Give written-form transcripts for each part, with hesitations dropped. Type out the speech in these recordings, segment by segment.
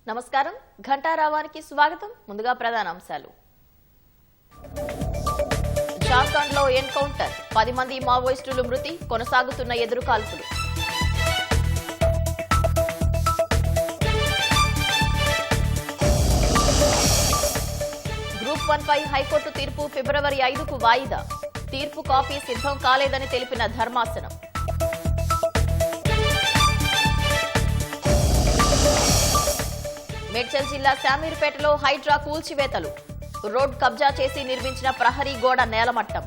నమస్కారం, ఘంటారావానికి స్వాగతం. ముందుగా ప్రధాన అంశాలు. జార్ఖండ్ లో ఎన్కౌంటర్, 10 మంది మావోయిస్టులు మృతి, కొనసాగుతున్న ఎదురుకాల్పులు. గ్రూప్ 1 పై హైకోర్టు తీర్పు ఫిబ్రవరి 5కు వాయిదా. తీర్పు కాపీ సిద్ధం కాలేదని తెలిపిన ధర్మాసనం. మేడ్చల్ జిల్లా శామీర్పేటలో హైడ్రా కూల్చివేతలు, రోడ్ కబ్జా చేసి నిర్మించిన ప్రహరీ గోడ నేలమట్టం.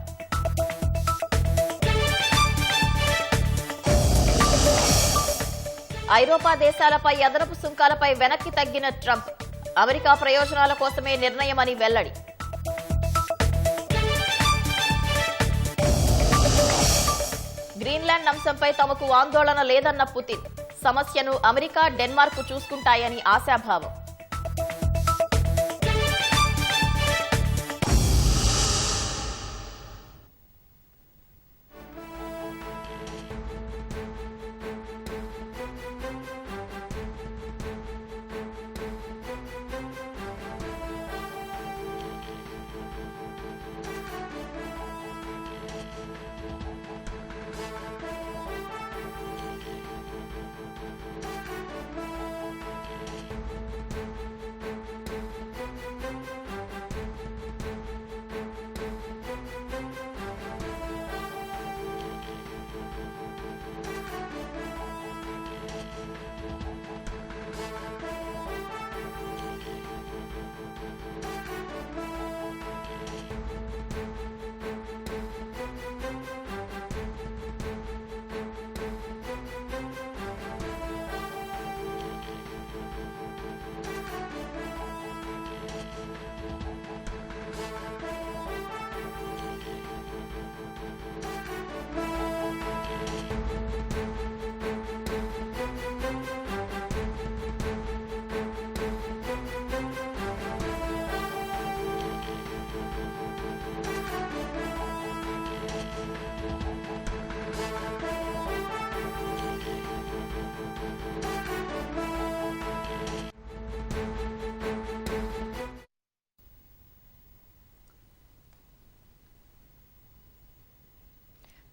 ఐరోపా దేశాలపై అదనపు సుంకాలపై వెనక్కి తగ్గిన ట్రంప్, అమెరికా ప్రయోజనాల కోసమే నిర్ణయమని వెల్లడి. గ్రీన్లాండ్ అంశంపై తమకు ఆందోళన లేదన్న పుతిన్, సమస్యను అమెరికా, డెన్మార్క్ చూసుకుంటాయని ఆశాభావం.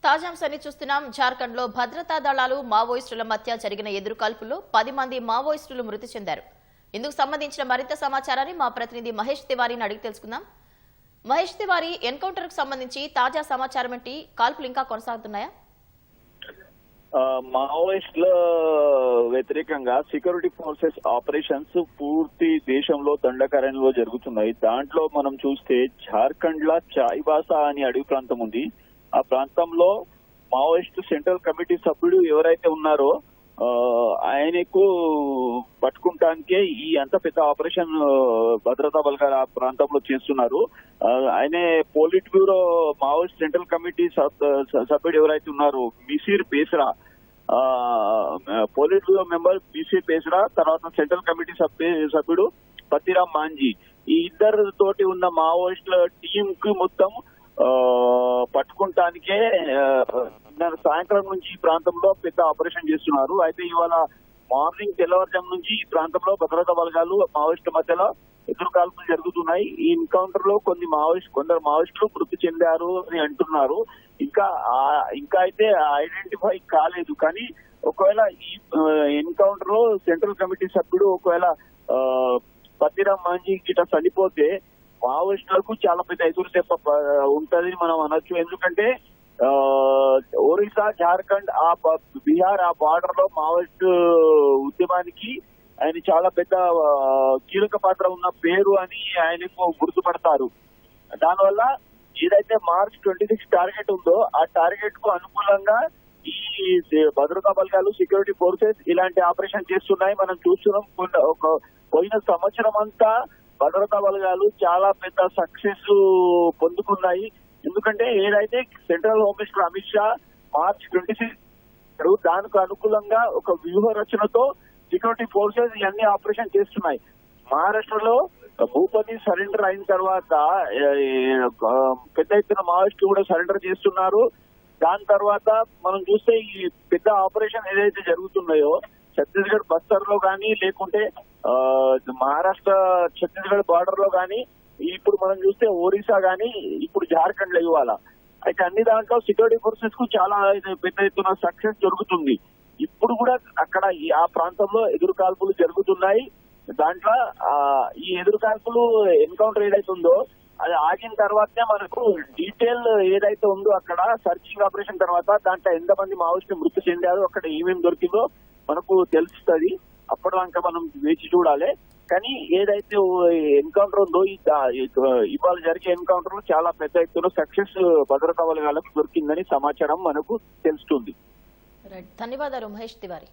తాజాంశాన్ని చూస్తున్నాం. జార్ఖండ్ లో భద్రతా దళాలు మావోయిస్టుల మధ్య జరిగిన ఎదురుకాల్పుల్లో 10 మంది మావోయిస్టులు మృతి చెందారు. ఇందుకు సంబంధించిన మరింత సమాచారాన్ని మా ప్రతినిధి మహేష్ తివారీని అడిగి తెలుసుకుందాం. మహేష్ తివారీ, ఎన్కౌంటర్ కు సంబంధించి తాజా సమాచారం ఏంటి? కాల్పులు ఇంకా కొనసాగుతున్నాయా? మావోయిస్టుల వ్యతిరేకంగా సెక్యూరిటీ ఫోర్సెస్ ఆపరేషన్స్ పూర్తి దేశంలో దండకారణ్యంలో జరుగుతున్నాయి. దాంట్లో మనం చూస్తే జార్ఖండ్ లా చాయిబాసా అని అడవి ప్రాంతం ఉంది. ఆ ప్రాంతంలో మావోయిస్టు సెంట్రల్ కమిటీ సభ్యుడు ఎవరైతే ఉన్నారో ఆయనకు పట్టుకుంటానికే ఈ అంత పెద్ద ఆపరేషన్ భద్రతా బలగాలు ఆ ప్రాంతంలో చేస్తున్నారు. ఆయనే politburo Maoist central committee సభ్యుడు ఎవరైతే ఉన్నారో Misir Besra, politburo member Misir Besra, తర్వాత సెంట్రల్ కమిటీ సభ్యుడు పతిరామ్ మాంజీ, ఈ ఇద్దరు తోటి ఉన్న మావోయిస్టుల టీం కు మొత్తం పట్టుకుంటానికే సాయంత్రం నుంచి ఈ ప్రాంతంలో పెద్ద ఆపరేషన్ చేస్తున్నారు. అయితే ఇవాళ మార్నింగ్ తెల్లవారుజాము నుంచి ఈ ప్రాంతంలో భద్రతా బలగాలు మావోయిస్టుల మధ్యలో ఎదురుకాల్పులు జరుగుతున్నాయి. ఈ ఎన్కౌంటర్ లో కొందరు మావోయిస్టులు మృతి చెందారు అని అంటున్నారు. ఇంకా అయితే ఐడెంటిఫై కాలేదు. కానీ ఒకవేళ ఈ ఎన్కౌంటర్ లో సెంట్రల్ కమిటీ సభ్యుడు ఒకవేళ పతిరామ్ మాంజీ గిట చనిపోతే మావోయిస్టులకు చాలా పెద్ద ఎదురు దెబ్బ ఉంటది మనం అనొచ్చు. ఎందుకంటే ఒరిస్సా, జార్ఖండ్, బీహార్ ఆ బార్డర్ లో మావోయిస్టు ఉద్యమానికి ఆయన చాలా పెద్ద కీలక పాత్ర ఉన్న పేరు అని ఆయనకు గుర్తుపడతారు. దానివల్ల ఏదైతే March 26 టార్గెట్ ఉందో ఆ టార్గెట్ కు అనుకూలంగా ఈ భద్రతా బలగాలు, సెక్యూరిటీ ఫోర్సెస్ ఇలాంటి ఆపరేషన్ చేస్తున్నాయి. మనం చూస్తున్నాం. పోయిన సంవత్సరం అంతా భద్రతా బలగాలు చాలా పెద్ద సక్సెస్ పొందుకున్నాయి. ఎందుకంటే ఏదైతే central home minister Amit Shah March 26 దానికి అనుకూలంగా ఒక వ్యూహ రచనతో సెక్యూరిటీ ఫోర్సెస్ ఇవన్నీ ఆపరేషన్ చేస్తున్నాయి. మహారాష్ట్రలో భూపతి సరెండర్ అయిన తర్వాత పెద్ద ఎత్తున మావోయిస్టులు కూడా సరెండర్ చేస్తున్నారు. దాని తర్వాత మనం చూస్తే ఈ పెద్ద ఆపరేషన్ ఏదైతే జరుగుతున్నాయో ఛత్తీస్గఢ్ బస్తర్ లో కానీ లేకుంటే మహారాష్ట్ర ఛత్తీస్గఢ్ బార్డర్ లో కానీ, ఇప్పుడు మనం చూస్తే ఒరిస్సా కానీ, ఇప్పుడు జార్ఖండ్ లో ఇవాళ అయితే అన్ని దాంట్లో సెక్యూరిటీ ఫోర్సెస్ కు చాలా పెద్ద ఎత్తున సక్సెస్ జరుగుతుంది. ఇప్పుడు కూడా అక్కడ ఆ ప్రాంతంలో ఎదురు కాల్పులు జరుగుతున్నాయి. దాంట్లో ఈ ఎదురు కాల్పులు ఎన్కౌంటర్ ఏదైతే ఉందో అది ఆగిన తర్వాతనే మనకు డీటెయిల్ ఏదైతే ఉందో అక్కడ సర్చింగ్ ఆపరేషన్ తర్వాత దాంట్లో ఎంతమంది మావోయిస్టులు మృతి చెందారు, అక్కడ ఏమేమి దొరికిందో మనకు తెలుస్తుంది. అప్పటిదాకా మనం వేచి చూడాలి. కానీ ఏదైతే ఎన్కౌంటర్ ఉందో ఇవాళ జరిగే ఎన్కౌంటర్ లో చాలా పెద్ద ఎత్తున సక్సెస్ భద్రతా బలగాలకు దొరికిందని సమాచారం మనకు తెలుస్తుంది. ధన్యవాదాలు మహేష్ తివారీ.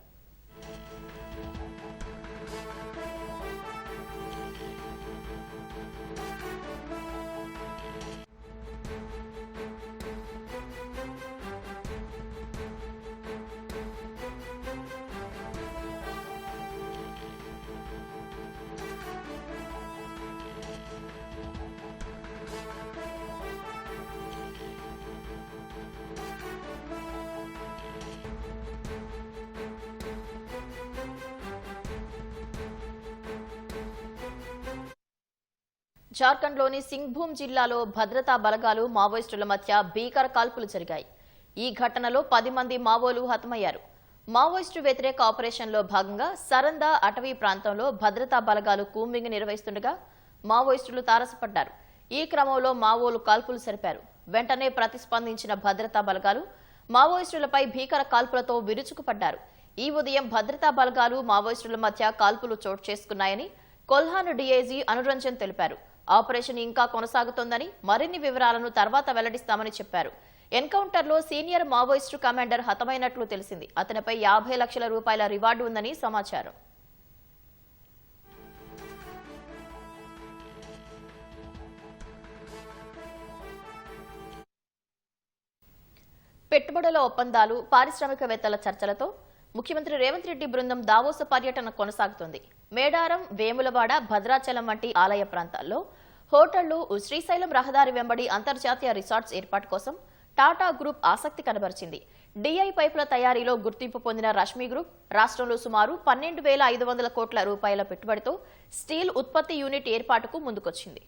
జార్ఖండ్లోని సింగ్భూమ్ జిల్లాలో భద్రతా బలగాలు మావోయిస్టుల మధ్య భీకర కాల్పులు జరిగాయి. ఈ ఘటనలో 10 మంది మావోలు హతమయ్యారు. మావోయిస్టు వ్యతిరేక ఆపరేషన్లో భాగంగా సరందా అటవీ ప్రాంతంలో భద్రతా బలగాలు కూంబింగ్ నిర్వహిస్తుండగా మావోయిస్టులు తారసపడ్డారు. ఈ క్రమంలో మావోలు కాల్పులు జరిపారు. వెంటనే ప్రతిస్పందించిన భద్రతా బలగాలు మావోయిస్టులపై భీకర కాల్పులతో విరుచుకుపడ్డారు. ఈ ఉదయం భద్రతా బలగాలు మావోయిస్టుల మధ్య కాల్పులు చోటు చేసుకున్నాయని కొల్హాన్ డీఐజీ అనురంజన్ తెలిపారు. ఆపరేషన్ ఇంకా కొనసాగుతోందని, మరిన్ని వివరాలను తర్వాత వెల్లడిస్తామని చెప్పారు. ఎన్కౌంటర్లో సీనియర్ మావోయిస్టు కమాండర్ హతమైనట్లు తెలిసింది. అతనిపై 50 లక్షల రూపాయల రివార్డు ఉందని సమాచారం. పెట్టుబడుల ఒప్పందాలు, పారిశ్రామికవేత్తల చర్చలతో ముఖ్యమంత్రి రేవంత్ రెడ్డి బృందం దావోస్ పర్యటన కొనసాగుతోంది. మేడారం, వేములవాడ, భద్రాచలం వంటి ఆలయ ప్రాంతాల్లో హోటళ్లు, శ్రీశైలం రహదారి వెంబడి అంతర్జాతీయ రిసార్ట్స్ ఏర్పాటు కోసం టాటా గ్రూప్ ఆసక్తి కనబరిచింది. డిఐ పైపుల తయారీలో గుర్తింపు పొందిన రష్మి గ్రూప్ రాష్ట్రంలో సుమారు 12,500 కోట్ల రూపాయల పెట్టుబడితో స్టీల్ ఉత్పత్తి యూనిట్ ఏర్పాటుకు ముందుకొచ్చింది.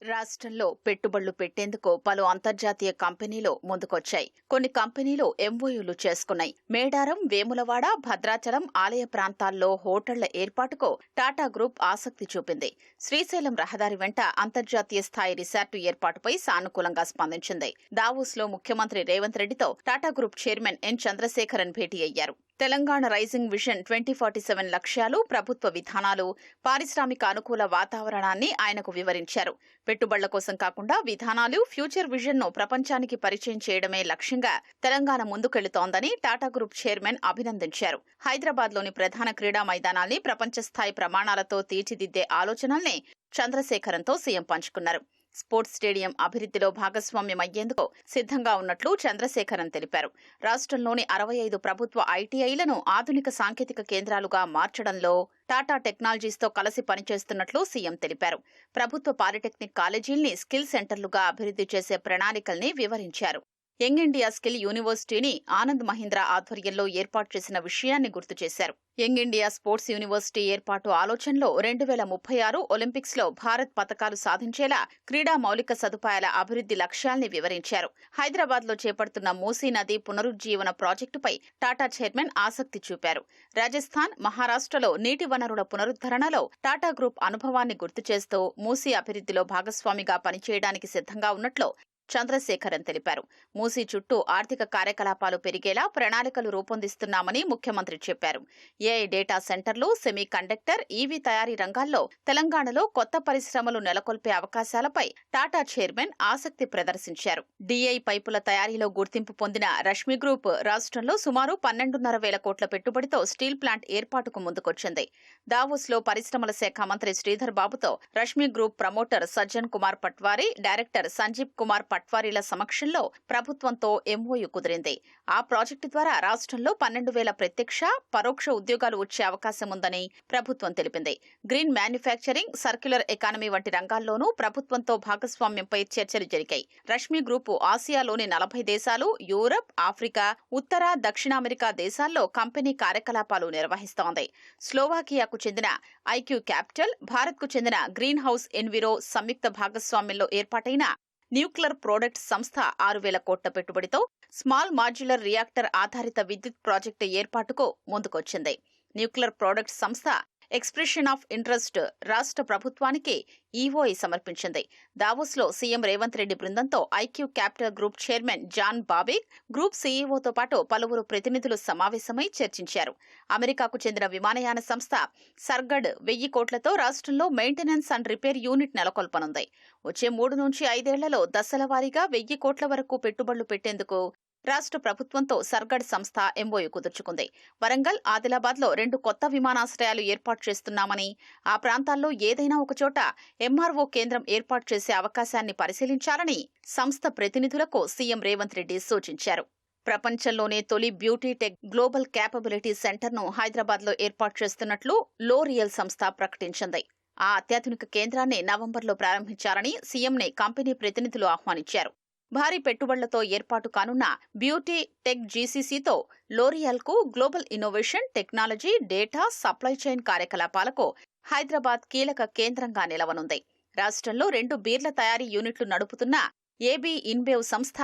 రాష్ట్రంలో పెట్టుబడులు పెట్టేందుకు పలు అంతర్జాతీయ కంపెనీలు ముందుకొచ్చాయి. కొన్ని కంపెనీలు ఎంఓయూలు చేసుకున్నాయి. మేడారం, వేములవాడ, భద్రాచలం ఆలయ ప్రాంతాల్లో హోటళ్ల ఏర్పాటుకు టాటా గ్రూప్ ఆసక్తి చూపింది. శ్రీశైలం రహదారి వెంట అంతర్జాతీయ స్థాయి రిసార్టు ఏర్పాటుపై సానుకూలంగా స్పందించింది. దావోస్లో ముఖ్యమంత్రి రేవంత్ రెడ్డితో Tata group chairman N Chandrasekaran భేటీ అయ్యారు. తెలంగాణ రైజింగ్ విజన్ 2047 లక్ష్యాలు, ప్రభుత్వ విధానాలు, పారిశ్రామిక అనుకూల వాతావరణాన్ని ఆయనకు వివరించారు. పెట్టుబడుల కోసం కాకుండా విధానాలు, ఫ్యూచర్ విజన్ ను ప్రపంచానికి పరిచయం చేయడమే లక్ష్యంగా తెలంగాణ ముందుకెళ్తోందని టాటా గ్రూప్ చైర్మన్ అభినందించారు. హైదరాబాద్లోని ప్రధాన క్రీడా మైదానాల్ని ప్రపంచ స్థాయి ప్రమాణాలతో తీర్చిదిద్దే ఆలోచనల్ని చంద్రశేఖరన్తో సీఎం పంచుకున్నారు. స్పోర్ట్స్ స్టేడియం అభివృద్ధిలో భాగస్వామ్యమయ్యేందుకు సిద్ధంగా ఉన్నట్లు చంద్రశేఖరన్ తెలిపారు. రాష్ట్రంలోని 65 ప్రభుత్వ ఐటీఐలను ఆధునిక సాంకేతిక కేంద్రాలుగా మార్చడంలో టాటా టెక్నాలజీస్తో కలిసి పనిచేస్తున్నట్లు సీఎం తెలిపారు. ప్రభుత్వ పాలిటెక్నిక్ కాలేజీల్ని స్కిల్ సెంటర్లుగా అభివృద్ధి చేసే ప్రణాళికల్ని వివరించారు. యంగ్ ఇండియా స్కిల్ యూనివర్సిటీని ఆనంద్ మహీంద్రా ఆధ్వర్యంలో ఏర్పాటు చేసిన విషయాన్ని గుర్తు చేశారు. యంగ్ ఇండియా స్పోర్ట్స్ యూనివర్సిటీ ఏర్పాటు ఆలోచనలో 2036 ఒలింపిక్స్లో భారత్ పతకాలు సాధించేలా క్రీడా మౌలిక సదుపాయాల అభివృద్ధి లక్ష్యాల్ని వివరించారు. హైదరాబాద్లో చేపడుతున్న మూసీ నది పునరుజ్జీవన ప్రాజెక్టుపై టాటా చైర్మన్ ఆసక్తి చూపారు. రాజస్థాన్, మహారాష్ట్రలో నీటి వనరుల పునరుద్ధరణలో టాటా గ్రూప్ అనుభవాన్ని గుర్తు చేస్తూ మూసీ అభివృద్ధిలో భాగస్వామిగా పనిచేయడానికి సిద్ధంగా ఉన్నట్లు చంద్రశేఖరన్ తెలిపారు. మూసీ చుట్టూ ఆర్థిక కార్యకలాపాలు పెరిగేలా ప్రణాళికలు రూపొందిస్తున్నామని ముఖ్యమంత్రి చెప్పారు. ఏఐ డేటా సెంటర్లు, సెమీ కండక్టర్, ఈవీ తయారీ రంగాల్లో తెలంగాణలో కొత్త పరిశ్రమలు నెలకొల్పే అవకాశాలపై టాటా చైర్మన్ ఆసక్తి ప్రదర్శించారు. డిఐ పైపుల తయారీలో గుర్తింపు పొందిన రష్మి గ్రూప్ రాష్ట్రంలో సుమారు 12,500 కోట్ల పెట్టుబడితో స్టీల్ ప్లాంట్ ఏర్పాటుకు ముందుకొచ్చింది. దావోస్లో పరిశ్రమల శాఖ మంత్రి శ్రీధర్ బాబుతో Rashmi group promoter Sajjan Kumar Patwari, director Sanjeev Kumar పట్వారీల సమక్షంలో ప్రభుత్వంతో ఎంఓయూ కుదిరింది. ఆ ప్రాజెక్టు ద్వారా రాష్ట్రంలో 12,000 ప్రత్యక్ష, పరోక్ష ఉద్యోగాలు వచ్చే అవకాశం ఉందని ప్రభుత్వం తెలిపింది. గ్రీన్ మ్యానుఫ్యాక్చరింగ్, సర్క్యులర్ ఎకానమీ వంటి రంగాల్లోనూ ప్రభుత్వంతో భాగస్వామ్యంపై చర్చలు జరిగాయి. రష్మి గ్రూపు ఆసియాలోని 40 దేశాలు, యూరప్, ఆఫ్రికా, ఉత్తర, దక్షిణ అమెరికా దేశాల్లో కంపెనీ కార్యకలాపాలు నిర్వహిస్తోంది. స్లోవాకియాకు చెందిన ఐక్యూ క్యాపిటల్, భారత్కు చెందిన గ్రీన్ హౌస్ ఎన్విరో సంయుక్త భాగస్వామ్యంలో ఏర్పాటైన న్యూక్లియర్ ప్రొడక్ట్స్ సంస్థ 6,000 కోట్ల పెట్టుబడితో స్మాల్ మాడ్యులర్ రియాక్టర్ ఆధారిత విద్యుత్ ప్రాజెక్టు ఏర్పాటుకు ముందుకొచ్చింది. న్యూక్లియర్ ప్రొడక్ట్స్ సంస్థ ఎక్స్ప్రెషన్ ఆఫ్ ఇంట్రెస్ట్ రాష్ట్ర ప్రభుత్వానికి ఈఓఐ సమర్పించింది. దావోస్లో సీఎం రేవంత్ రెడ్డి బృందంతో IQ capital group chairman John Babik, group సీఈఓతో పాటు పలువురు ప్రతినిధులు సమావేశమై చర్చించారు. అమెరికాకు చెందిన విమానయాన సంస్థ సర్గడ్ 1,000 కోట్లతో రాష్ట్రంలో మెయింటెనెన్స్ అండ్ రిపేర్ యూనిట్ నెలకొల్పనుంది. వచ్చే 3 నుంచి 5 ఏళ్లలో దశల వారీగా 1,000 కోట్ల వరకు పెట్టుబడులు పెట్టేందుకు రాష్ట్ర ప్రభుత్వంతో సర్గడ్ సంస్థ ఎంఓయూ కుదుర్చుకుంది. వరంగల్, ఆదిలాబాద్లో 2 కొత్త విమానాశ్రయాలు ఏర్పాటు చేస్తున్నామని, ఆ ప్రాంతాల్లో ఏదైనా ఒకచోట ఎంఆర్ఓ కేంద్రం ఏర్పాటు చేసే అవకాశాన్ని పరిశీలించాలని సంస్థ ప్రతినిధులకు సీఎం రేవంత్ రెడ్డి సూచించారు. ప్రపంచంలోనే తొలి బ్యూటీ టెక్ గ్లోబల్ క్యాపబిలిటీ సెంటర్ను హైదరాబాద్లో ఏర్పాటు చేస్తున్నట్లు లోరియల్ సంస్థ ప్రకటించింది. ఆ అత్యాధునిక కేంద్రాన్ని నవంబర్లో ప్రారంభించాలని సీఎంని కంపెనీ ప్రతినిధులు ఆహ్వానించారు. భారీ పెట్టుబడులతో ఏర్పాటు కానున్న బ్యూటీ టెక్ జీసీసీతో లోరియల్కు global innovation, technology, data, supply chain కార్యకలాపాలకు హైదరాబాద్ కీలక కేంద్రంగా నిలవనుంది. రాష్ట్రంలో 2 బీర్ల తయారీ యూనిట్లు నడుపుతున్న ఏబీ ఇన్బేవ్ సంస్థ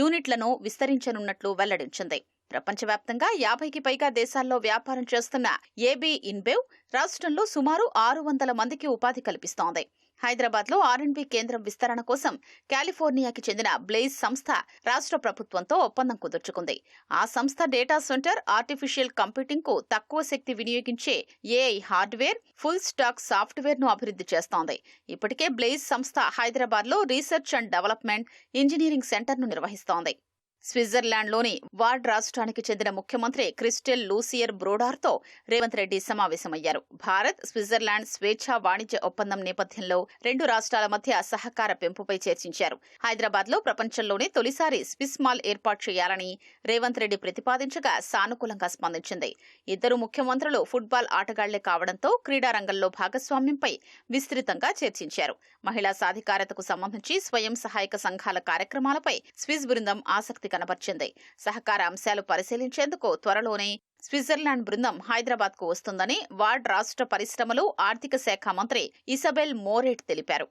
యూనిట్లను విస్తరించనున్నట్లు వెల్లడించింది. ప్రపంచవ్యాప్తంగా 50కి పైగా దేశాల్లో వ్యాపారం చేస్తున్న ఏబీ ఇన్బేవ్ రాష్ట్రంలో సుమారు 600 మందికి ఉపాధి కల్పిస్తోంది. హైదరాబాద్లో ఆర్ఎండ్బీ కేంద్రం విస్తరణ కోసం కాలిఫోర్నియాకి చెందిన బ్లేజ్ సంస్థ రాష్ట్ర ప్రభుత్వంతో ఒప్పందం కుదుర్చుకుంది. ఆ సంస్థ డేటా సెంటర్, ఆర్టిఫిషియల్ కంప్యూటింగ్కు తక్కువ శక్తి వినియోగించే ఏఐ హార్డ్వేర్, ఫుల్ స్టాక్ సాఫ్ట్వేర్ను అభివృద్ధి చేస్తోంది. ఇప్పటికే బ్లేజ్ సంస్థ హైదరాబాద్లో రీసెర్చ్ అండ్ డెవలప్మెంట్ ఇంజనీరింగ్ సెంటర్ను నిర్వహిస్తోంది. స్విట్జర్లాండ్లోని వార్డ్ రాష్ట్రానికి చెందిన ముఖ్యమంత్రి క్రిస్టెల్ లూసియర్ బ్రోడార్తో రేవంత్ రెడ్డి సమావేశమయ్యారు. భారత్, స్విట్జర్లాండ్ స్వేచ్ఛా వాణిజ్య ఒప్పందం నేపథ్యంలో 2 రాష్ట్రాల మధ్య సహకార పెంపుపై చర్చించారు. హైదరాబాద్లో ప్రపంచంలోనే తొలిసారి స్విస్ మాల్ ఏర్పాటు చేయాలని రేవంత్ రెడ్డి ప్రతిపాదించగా సానుకూలంగా స్పందించింది. ఇద్దరు ముఖ్యమంత్రులు ఫుట్బాల్ ఆటగాళ్లే కావడంతో క్రీడా రంగంలో భాగస్వామ్యంపై విస్తృతంగా చర్చించారు. మహిళా సాధికారతకు సంబంధించి స్వయం సహాయక సంఘాల కార్యక్రమాలపై స్విస్ బృందం ఆసక్తి కనబర్చింది. సహకార అంశాలు పరిశీలించేందుకు త్వరలోనే స్విట్జర్లాండ్ బృందం హైదరాబాద్కు వస్తుందని వార్డ్ రాష్ట్ర పరిశ్రమలు, ఆర్థిక శాఖ మంత్రి ఇసబెల్ మోరెట్ తెలిపారు.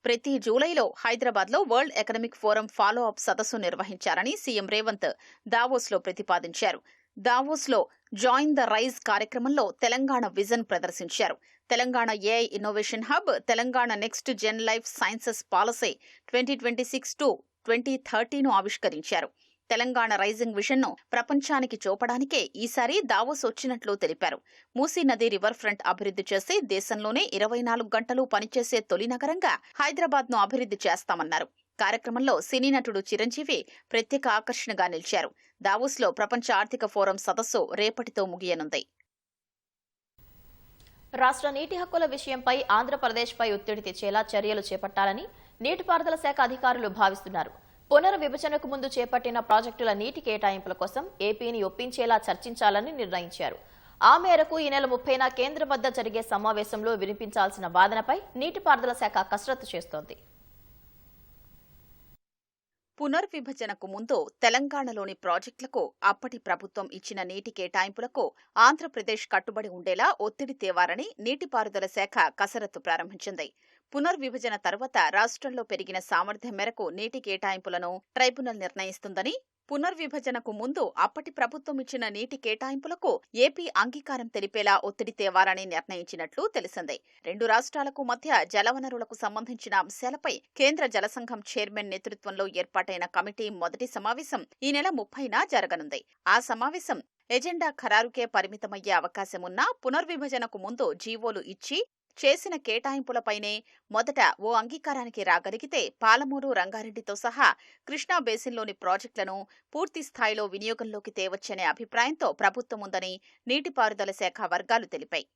ప్రతి జూలైలో హైదరాబాద్లో world economic forum follow up సదస్సు నిర్వహించాలని సీఎం రేవంత్ దావోస్లో ప్రతిపాదించారు. దావోస్లో జాయిన్ ద రైజ్ కార్యక్రమంలో తెలంగాణ విజన్ ప్రదర్శించారు. Telangana AI innovation hub, Telangana next gen life sciences policy 2026-2030ను ఆవిష్కరించారు. తెలంగాణ రైజింగ్ విజన్ను ప్రపంచానికి చూపడానికే ఈసారి దావోస్ వచ్చినట్లు తెలిపారు. మూసీ నది రివర్ ఫ్రంట్ అభివృద్ధి చేసి దేశంలోనే 24 గంటలు పనిచేసే తొలి నగరంగా హైదరాబాద్ను అభివృద్ధి చేస్తామన్నారు. కార్యక్రమంలో సినీ నటుడు చిరంజీవి ప్రత్యేక ఆకర్షణగా నిలిచారు. దావోస్లో ప్రపంచ ఆర్థిక ఫోరం సదస్సు రేపటితో ముగియనుంది. రాష్ట్ర నీటి హక్కుల విషయంపై ఆంధ్రప్రదేశ్పై ఒత్తిడి తెచ్చేలా చర్యలు చేపట్టాలని నీటిపారుదల శాఖ అధికారులు భావిస్తున్నారు. పునర్విభజనకు ముందు చేపట్టిన ప్రాజెక్టుల నీటి కేటాయింపుల కోసం ఏపీని ఒప్పించేలా చర్చించాలని నిర్ణయించారు. ఆ మేరకు ఈ నెల 30న కేంద్రం వద్ద జరిగే సమావేశంలో వినిపించాల్సిన వాదనపై నీటిపారుదల శాఖ కసరత్తు చేస్తోంది. పునర్విభజనకు ముందు తెలంగాణలోని ప్రాజెక్టులకు అప్పటి ప్రభుత్వం ఇచ్చిన నీటి కేటాయింపులకు ఆంధ్రప్రదేశ్ కట్టుబడి ఉండేలా ఒత్తిడి తేవాలని నీటిపారుదల శాఖ కసరత్తు ప్రారంభించింది. పునర్విభజన తర్వాత రాష్ట్రంలో పెరిగిన సామర్థ్యం మేరకు నీటి కేటాయింపులను ట్రైబ్యునల్ నిర్ణయిస్తుందని, పునర్విభజనకు ముందు అప్పటి ప్రభుత్వం ఇచ్చిన నీటి కేటాయింపులకు ఏపీ అంగీకారం తెలిపేలా ఒత్తిడి తేవాలని నిర్ణయించినట్లు తెలిసిందే. 2 రాష్ట్రాలకు మధ్య జలవనరులకు సంబంధించిన అంశాలపై కేంద్ర జలసంఘం చైర్మన్ నేతృత్వంలో ఏర్పాటైన కమిటీ మొదటి సమావేశం ఈ నెల 30న జరగనుంది. ఆ సమావేశం ఎజెండా ఖరారుకే పరిమితమయ్యే అవకాశమున్నా పునర్విభజనకు ముందు జీవోలు ఇచ్చి చేసిన కేటాయింపులపైనే మొదట ఓ అంగీకారానికి రాగలిగితే పాలమూరు, రంగారెడ్డితో సహా కృష్ణా బేసిన్లోని ప్రాజెక్టులను పూర్తి స్థాయిలో వినియోగంలోకి తేవచ్చనే అభిప్రాయంతో ప్రభుత్వం ఉందని నీటిపారుదల శాఖ వర్గాలు తెలిపాయి.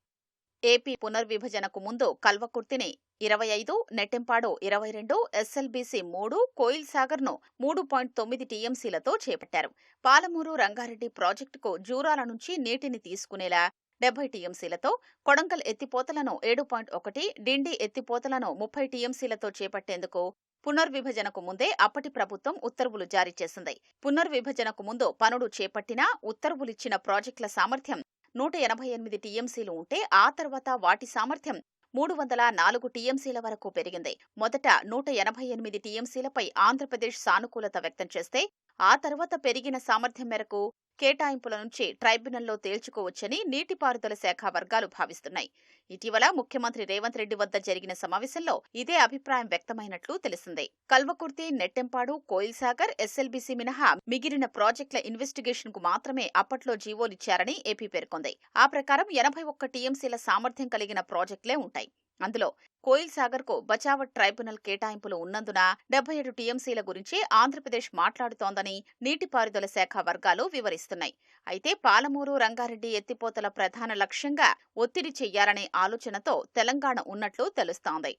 ఏపీ పునర్విభజనకు ముందు కల్వకుర్తిని 25, నెట్టెంపాడు 22, ఎస్ఎల్బీసీ 3, కోయిల్ సాగర్ను 3.9 టీఎంసీలతో చేపట్టారు. పాలమూరు రంగారెడ్డి ప్రాజెక్టుకు జూరాల నుంచి నీటిని తీసుకునేలా 70 టీఎంసీలతో, కొడంగల్ ఎత్తిపోతలను 7.1, డిండి ఎత్తిపోతలను 30 టీఎంసీలతో చేపట్టేందుకు పునర్విభజనకు ముందే అప్పటి ప్రభుత్వం ఉత్తర్వులు జారీ చేసింది. పునర్విభజనకు ముందు పనులు చేపట్టినా ఉత్తర్వులిచ్చిన ప్రాజెక్టుల సామర్థ్యం 188 టీఎంసీలు ఉంటే ఆ తర్వాత వాటి సామర్థ్యం 304 టీఎంసీల వరకు పెరిగింది. మొదట 188 టీఎంసీలపై ఆంధ్రప్రదేశ్ సానుకూలత వ్యక్తం చేస్తే ఆ తర్వాత పెరిగిన సామర్థ్యం మేరకు కేటాయింపుల నుంచి ట్రైబ్యునల్లో తేల్చుకోవచ్చని నీటిపారుదల శాఖ వర్గాలు భావిస్తున్నాయి. ఇటీవల ముఖ్యమంత్రి రేవంత్ రెడ్డి వద్ద జరిగిన సమావేశంలో ఇదే అభిప్రాయం వ్యక్తమైనట్లు తెలిసిందే. కల్వకుర్తి, నెట్టెంపాడు, కోయిల్ సాగర్, ఎస్ఎల్బీసీ మినహా మిగిలిన ప్రాజెక్టుల ఇన్వెస్టిగేషన్ కు మాత్రమే అప్పట్లో జీవోలిచ్చారని ఏపీ పేర్కొంది. ఆ ప్రకారం 81 టీఎంసీల సామర్థ్యం కలిగిన ప్రాజెక్టులే ఉంటాయి. అందులో కోయిల్ సాగర్ కు బచావట్ ట్రైబ్యునల్ కేటాయింపులు ఉన్నందున 77 టీఎంసీల గురించి ఆంధ్రప్రదేశ్ మాట్లాడుతోందని నీటిపారుదల శాఖ వర్గాలు వివరిస్తున్నాయి. అయితే పాలమూరు రంగారెడ్డి ఎత్తిపోతల ప్రధాన లక్ష్యంగా ఒత్తిడి చెయ్యాలనే ఆలోచనతో తెలంగాణ ఉన్నట్లు తెలుస్తోంది.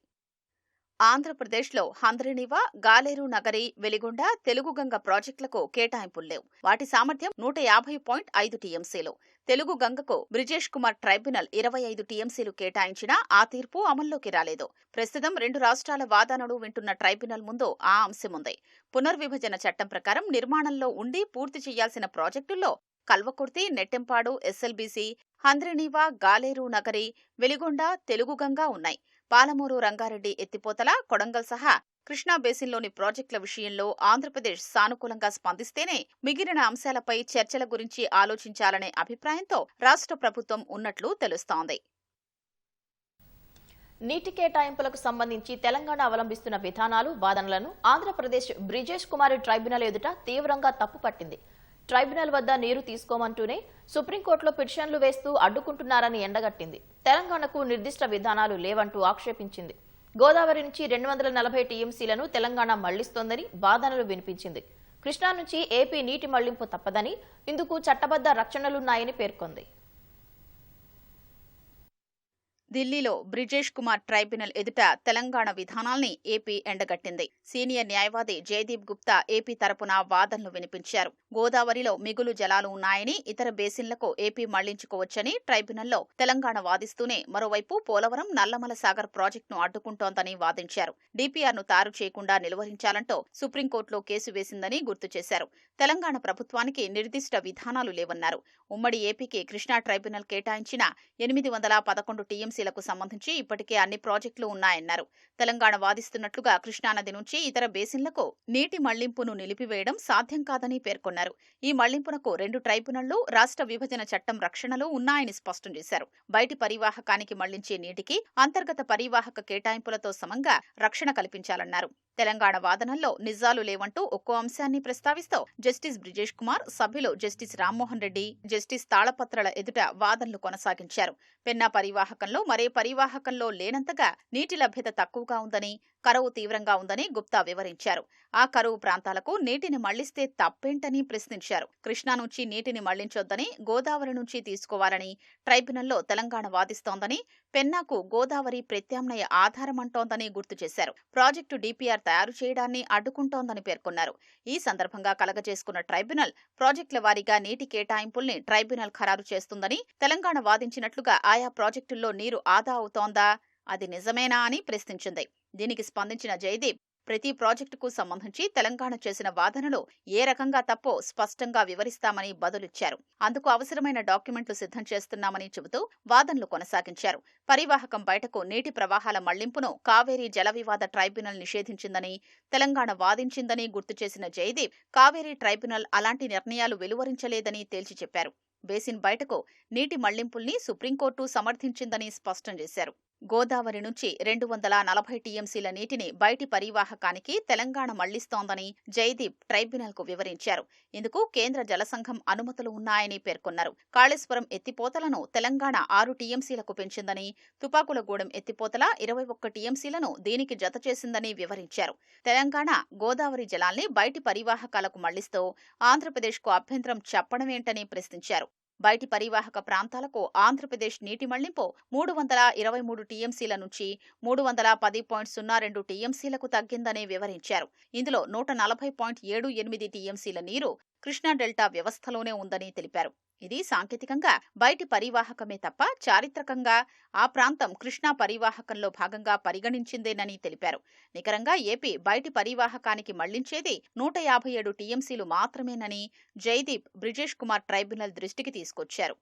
ఆంధ్రప్రదేశ్లో హంద్రినీవా, గాలేరు నగరి, వెలిగొండ, తెలుగుగంగ ప్రాజెక్టులకు కేటాయింపులు లేవు. వాటి సామర్థ్యం 150.5 టీఎంసీలు. తెలుగుగంగకు బ్రిజేష్ కుమార్ ట్రైబ్యునల్ 25 టీఎంసీలు కేటాయించినా ఆ తీర్పు అమల్లోకి రాలేదు. ప్రస్తుతం 2 రాష్ట్రాల వాదనలు వింటున్న ట్రైబ్యునల్ ముందు ఆ అంశముంది. పునర్విభజన చట్టం ప్రకారం నిర్మాణంలో ఉండి పూర్తి చేయాల్సిన ప్రాజెక్టుల్లో కల్వకుర్తి, నెట్టెంపాడు, ఎస్ఎల్బీసీ, హంద్రినీవా, గాలేరు నగరి, వెలిగొండ, తెలుగుగంగ ఉన్నాయి. పాలమూరు రంగారెడ్డి ఎత్తిపోతల, కొడంగల్ సహా కృష్ణా బేసిన్లోని ప్రాజెక్టుల విషయంలో ఆంధ్రప్రదేశ్ సానుకూలంగా స్పందిస్తేనే మిగిలిన అంశాలపై చర్చల గురించి ఆలోచించాలనే అభిప్రాయంతో రాష్ట్ర ప్రభుత్వం ఉన్నట్లు తెలుస్తోంది. నీటి కేటాయింపులకు సంబంధించి తెలంగాణ అవలంబిస్తున్న విధానాలు, వాదనలను ఆంధ్రప్రదేశ్ బ్రిజేష్ కుమార్ ట్రైబ్యునల్ ఎదుట తీవ్రంగా తప్పుపట్టింది. ట్రైబ్యునల్ వద్ద నీరు తీసుకోమంటూనే సుప్రీంకోర్టులో పిటిషన్లు వేస్తూ అడ్డుకుంటున్నారని ఎండగట్టింది. తెలంగాణకు నిర్దిష్ట విధానాలు లేవంటూ ఆక్షేపించింది. గోదావరి నుంచి 240 టీఎంసీలను తెలంగాణ మళ్లిస్తోందని వాదనలు వినిపించింది. కృష్ణా నుంచి ఏపీ నీటి మళ్లింపు తప్పదని, ఇందుకు చట్టబద్ధ రక్షణలున్నాయని పేర్కొంది. ఢిల్లీలో బ్రిజేష్ కుమార్ ట్రైబ్యునల్ ఎదుట తెలంగాణ విధానాల్ని ఏపీ ఎండగట్టింది. సీనియర్ న్యాయవాది జయదీప్ గుప్తా ఏపీ తరపున వాదనలు వినిపించారు. గోదావరిలో మిగులు జలాలు ఉన్నాయని, ఇతర బేసిన్లకు ఏపీ మళ్లించుకోవచ్చని ట్రైబ్యునల్లో తెలంగాణ వాదిస్తూనే మరోవైపు పోలవరం, నల్లమల సాగర్ ప్రాజెక్టును అడ్డుకుంటోందని వాదించారు. డీపీఆర్ను తారు చేయకుండా నిలువరించాలంటూ సుప్రీంకోర్టులో కేసు వేసిందని గుర్తు చేశారు. తెలంగాణ ప్రభుత్వానికి నిర్దిష్ట విధానాలు లేవన్నారు. ఉమ్మడి ఏపీకి కృష్ణా ట్రైబ్యునల్ కేటాయించిన 811 టీఎంసీలకు సంబంధించి ఇప్పటికే అన్ని ప్రాజెక్టులు ఉన్నాయన్నారు. తెలంగాణ వాదిస్తున్నట్లుగా కృష్ణానది నుంచి ఇతర బేసిన్లకు నీటి మళ్లింపును నిలిపివేయడం సాధ్యం కాదని పేర్కొన్నారు. ఈ మళ్లింపునకు 2 ట్రైబ్యునళ్లు, రాష్ట్ర విభజన చట్టం రక్షణలు ఉన్నాయని స్పష్టం చేశారు. బయటి పరివాహకానికి మళ్లించే నీటికి అంతర్గత పరివాహక కేటాయింపులతో సమంగా రక్షణ కల్పించాలన్నారు. తెలంగాణ వాదనల్లో నిజాలు లేవంటూ ఒక్కో అంశాన్ని ప్రస్తావిస్తూ జస్టిస్ బ్రిజేష్ కుమార్, సభ్యులు జస్టిస్ రామ్మోహన్ రెడ్డి, జస్టిస్ తాళపత్రల ఎదుట వాదనలు కొనసాగించారు. పెన్నా పరివాహకంలో మరే పరివాహకంలో లేనంతగా నీటి లభ్యత తక్కువగా ఉందని, కరువు తీవ్రంగా ఉందని గుప్తా వివరించారు. ఆ కరువు ప్రాంతాలకు నీటిని మళ్లిస్తే తప్పేంటని ప్రశ్నించారు. కృష్ణా నుంచి నీటిని మళ్లించొద్దని, గోదావరి నుంచి తీసుకోవాలని ట్రైబ్యునల్లో తెలంగాణ వాదిస్తోందని, పెన్నాకు గోదావరి ప్రత్యామ్నాయ ఆధారమంటోందని గుర్తు చేశారు. ప్రాజెక్టు డీపీఆర్ తయారు చేయడాన్ని అడ్డుకుంటోందని పేర్కొన్నారు. ఈ సందర్భంగా కలగజేసుకున్న ట్రైబ్యునల్ ప్రాజెక్టుల వారీగా నీటి కేటాయింపుల్ని ట్రైబ్యునల్ ఖరారు చేస్తుందని, తెలంగాణ వాదించినట్లుగా ఆయా ప్రాజెక్టుల్లో నీరు ఆదా అవుతోందా, అది నిజమేనా అని ప్రశ్నించింది. దీనికి స్పందించిన జయదీప్ ప్రతి ప్రాజెక్టుకు సంబంధించి తెలంగాణ చేసిన వాదనలు ఏ రకంగా తప్పో స్పష్టంగా వివరిస్తామని బదులిచ్చారు. అందుకు అవసరమైన డాక్యుమెంట్లు సిద్ధం చేస్తున్నామని చెబుతూ వాదనలు కొనసాగించారు. పరివాహకం బయటకు నీటి ప్రవాహాల మళ్లింపును కావేరీ జల వివాద ట్రైబ్యునల్ నిషేధించిందని, తెలంగాణ వాదించిందని గుర్తు చేసిన జయదీప్ కావేరీ ట్రైబ్యునల్ అలాంటి నిర్ణయాలు వెలువరించలేదని తేల్చి చెప్పారు. బేసిన్ బయటకు నీటి మళ్లింపుల్ని సుప్రీంకోర్టు సమర్థించిందని స్పష్టం చేశారు. గోదావరి నుంచి 240 టీఎంసీల నీటిని బయటి పరివాహకానికి తెలంగాణ మళ్లిస్తోందని జయదీప్ ట్రైబ్యునల్కు వివరించారు. ఇందుకు కేంద్ర జలసంఘం అనుమతులు ఉన్నాయని పేర్కొన్నారు. కాళేశ్వరం ఎత్తిపోతలను తెలంగాణ 6 టీఎంసీలకు పెంచిందని, తుపాకులగూడెం ఎత్తిపోతల 21 టీఎంసీలను దీనికి జత చేసిందని వివరించారు. తెలంగాణ గోదావరి జలాల్ని బయటి పరివాహకాలకు మళ్లిస్తూ ఆంధ్రప్రదేశ్కు అభ్యంతరం చెప్పడమేంటని ప్రశ్నించారు. బయటి పరివాహక ప్రాంతాలకు ఆంధ్రప్రదేశ్ నీటి మళ్లింపు 323 టీఎంసీల నుంచి 310.02 టీఎంసీలకు తగ్గిందని వివరించారు. ఇందులో 140.78 టీఎంసీల నీరు కృష్ణా డెల్టా వ్యవస్థలోనే ఉందని తెలిపారు. ఇది సాంకేతికంగా బయటి పరివాహకమే తప్ప చారిత్రకంగా ఆ ప్రాంతం కృష్ణా పరివాహకంలో భాగంగా పరిగణించిందేనని తెలిపారు. నికరంగా ఏపీ బయటి పరివాహకానికి మళ్లించేది 157 టీఎంసీలు మాత్రమేనని జయదీప్ బ్రిజేష్ కుమార్ ట్రైబ్యునల్ దృష్టికి తీసుకొచ్చారు.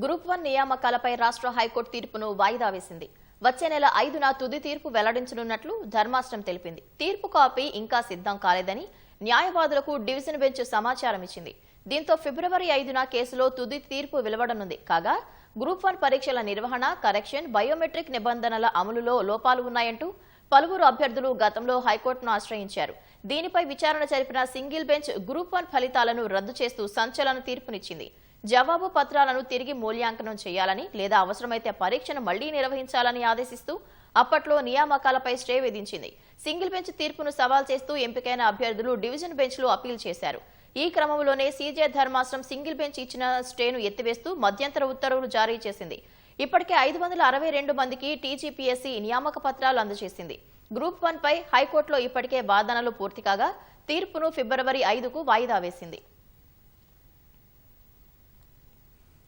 గ్రూప్ 1 నియామకాలపై రాష్ట్ర హైకోర్టు తీర్పును వాయిదా వేసింది. వచ్చే నెల 5న తుది తీర్పు వెల్లడించనున్నట్లు ధర్మాసనం తెలిపింది. తీర్పు కాపీ ఇంకా సిద్ధం కాలేదని న్యాయవాదులకు డివిజన్ బెంచ్ సమాచారం ఇచ్చింది. దీంతో ఫిబ్రవరి 5న కేసులో తుది తీర్పు వెలువడనుంది. కాగా గ్రూప్ 1 పరీక్షల నిర్వహణ, కరెక్షన్, బయోమెట్రిక్ నిబంధనల అమలులో లోపాలు ఉన్నాయంటూ పలువురు అభ్యర్థులు గతంలో హైకోర్టును ఆశ్రయించారు. దీనిపై విచారణ జరిపిన సింగిల్ బెంచ్ గ్రూప్ 1 ఫలితాలను రద్దు చేస్తూ సంచలన తీర్పునిచ్చింది. జవాబు పత్రాలను తిరిగి మూల్యాంకనం చేయాలని లేదా అవసరమైతే పరీక్షను మళ్లీ నిర్వహించాలని ఆదేశిస్తూ అప్పట్లో నియామకాలపై స్టే విధించింది. సింగిల్ బెంచ్ తీర్పును సవాల్ చేస్తూ ఎంపికైన అభ్యర్థులు డివిజన్ బెంచ్లో అప్పీల్ చేశారు. ఈ క్రమంలోనే సీజే ధర్మాసనం సింగిల్ బెంచ్ ఇచ్చిన స్టేను ఎత్తివేస్తూ మధ్యంతర ఉత్తర్వులు జారీ చేసింది. ఇప్పటికే 562 మందికి టీజీపీఎస్సీ నియామక పత్రాలు అందజేసింది. గ్రూప్ 1 పై హైకోర్టులో ఇప్పటికే వాదనలు పూర్తి కాగా తీర్పును ఫిబ్రవరి 5కు వాయిదా వేసింది.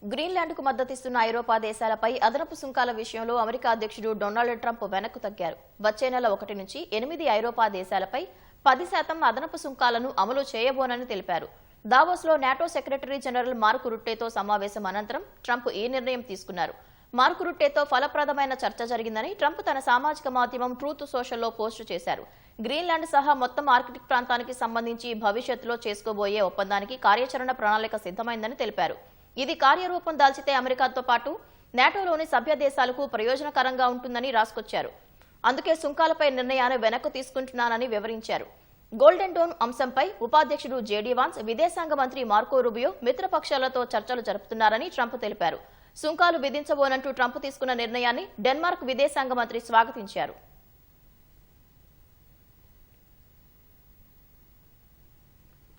గ్రీన్లాండ్కు మద్దతిస్తున్న ఐరోపా దేశాలపై అదనపు సుంకాల విషయంలో అమెరికా అధ్యక్షుడు డొనాల్డ్ ట్రంప్ వెనక్కు తగ్గారు. వచ్చే నెల 1 నుంచి 8 ఐరోపా దేశాలపై 10% అదనపు సుంకాలను అమలు చేయబోనని తెలిపారు. దావోస్లో నాటో సెక్రటరీ జనరల్ మార్క్ రుట్టేతో సమావేశం అనంతరం ట్రంప్ ఈ నిర్ణయం తీసుకున్నారు. మార్క్ రుట్టేతో ఫలప్రదమైన చర్చ జరిగిందని ట్రంప్ తన సామాజిక మాధ్యమం ట్రూత్ సోషల్లో పోస్టు చేశారు. గ్రీన్లాండ్ సహా మొత్తం ఆర్కిటిక్ ప్రాంతానికి సంబంధించి భవిష్యత్తులో చేసుకోబోయే ఒప్పందానికి కార్యాచరణ ప్రణాళిక సిద్ధమైందని తెలిపారు. ఇది కార్యరూపం దాల్చితే అమెరికాతో పాటు నాటోలోని సభ్య దేశాలకు ప్రయోజనకరంగా ఉంటుందని రాసుకొచ్చారు. అందుకే సుంకాలపై నిర్ణయాన్ని వెనక్కు తీసుకుంటున్నానని వివరించారు. గోల్డెన్ డోన్ అంశంపై ఉపాధ్యక్షుడు జేడీ వాన్స్, విదేశాంగ మంత్రి మార్కో రూబియో మిత్రపక్షాలతో చర్చలు జరుపుతున్నారని ట్రంప్ తెలిపారు. సుంకాలు విధించబోనంటూ ట్రంప్ తీసుకున్న నిర్ణయాన్ని డెన్మార్క్ విదేశాంగ మంత్రి స్వాగతించారు.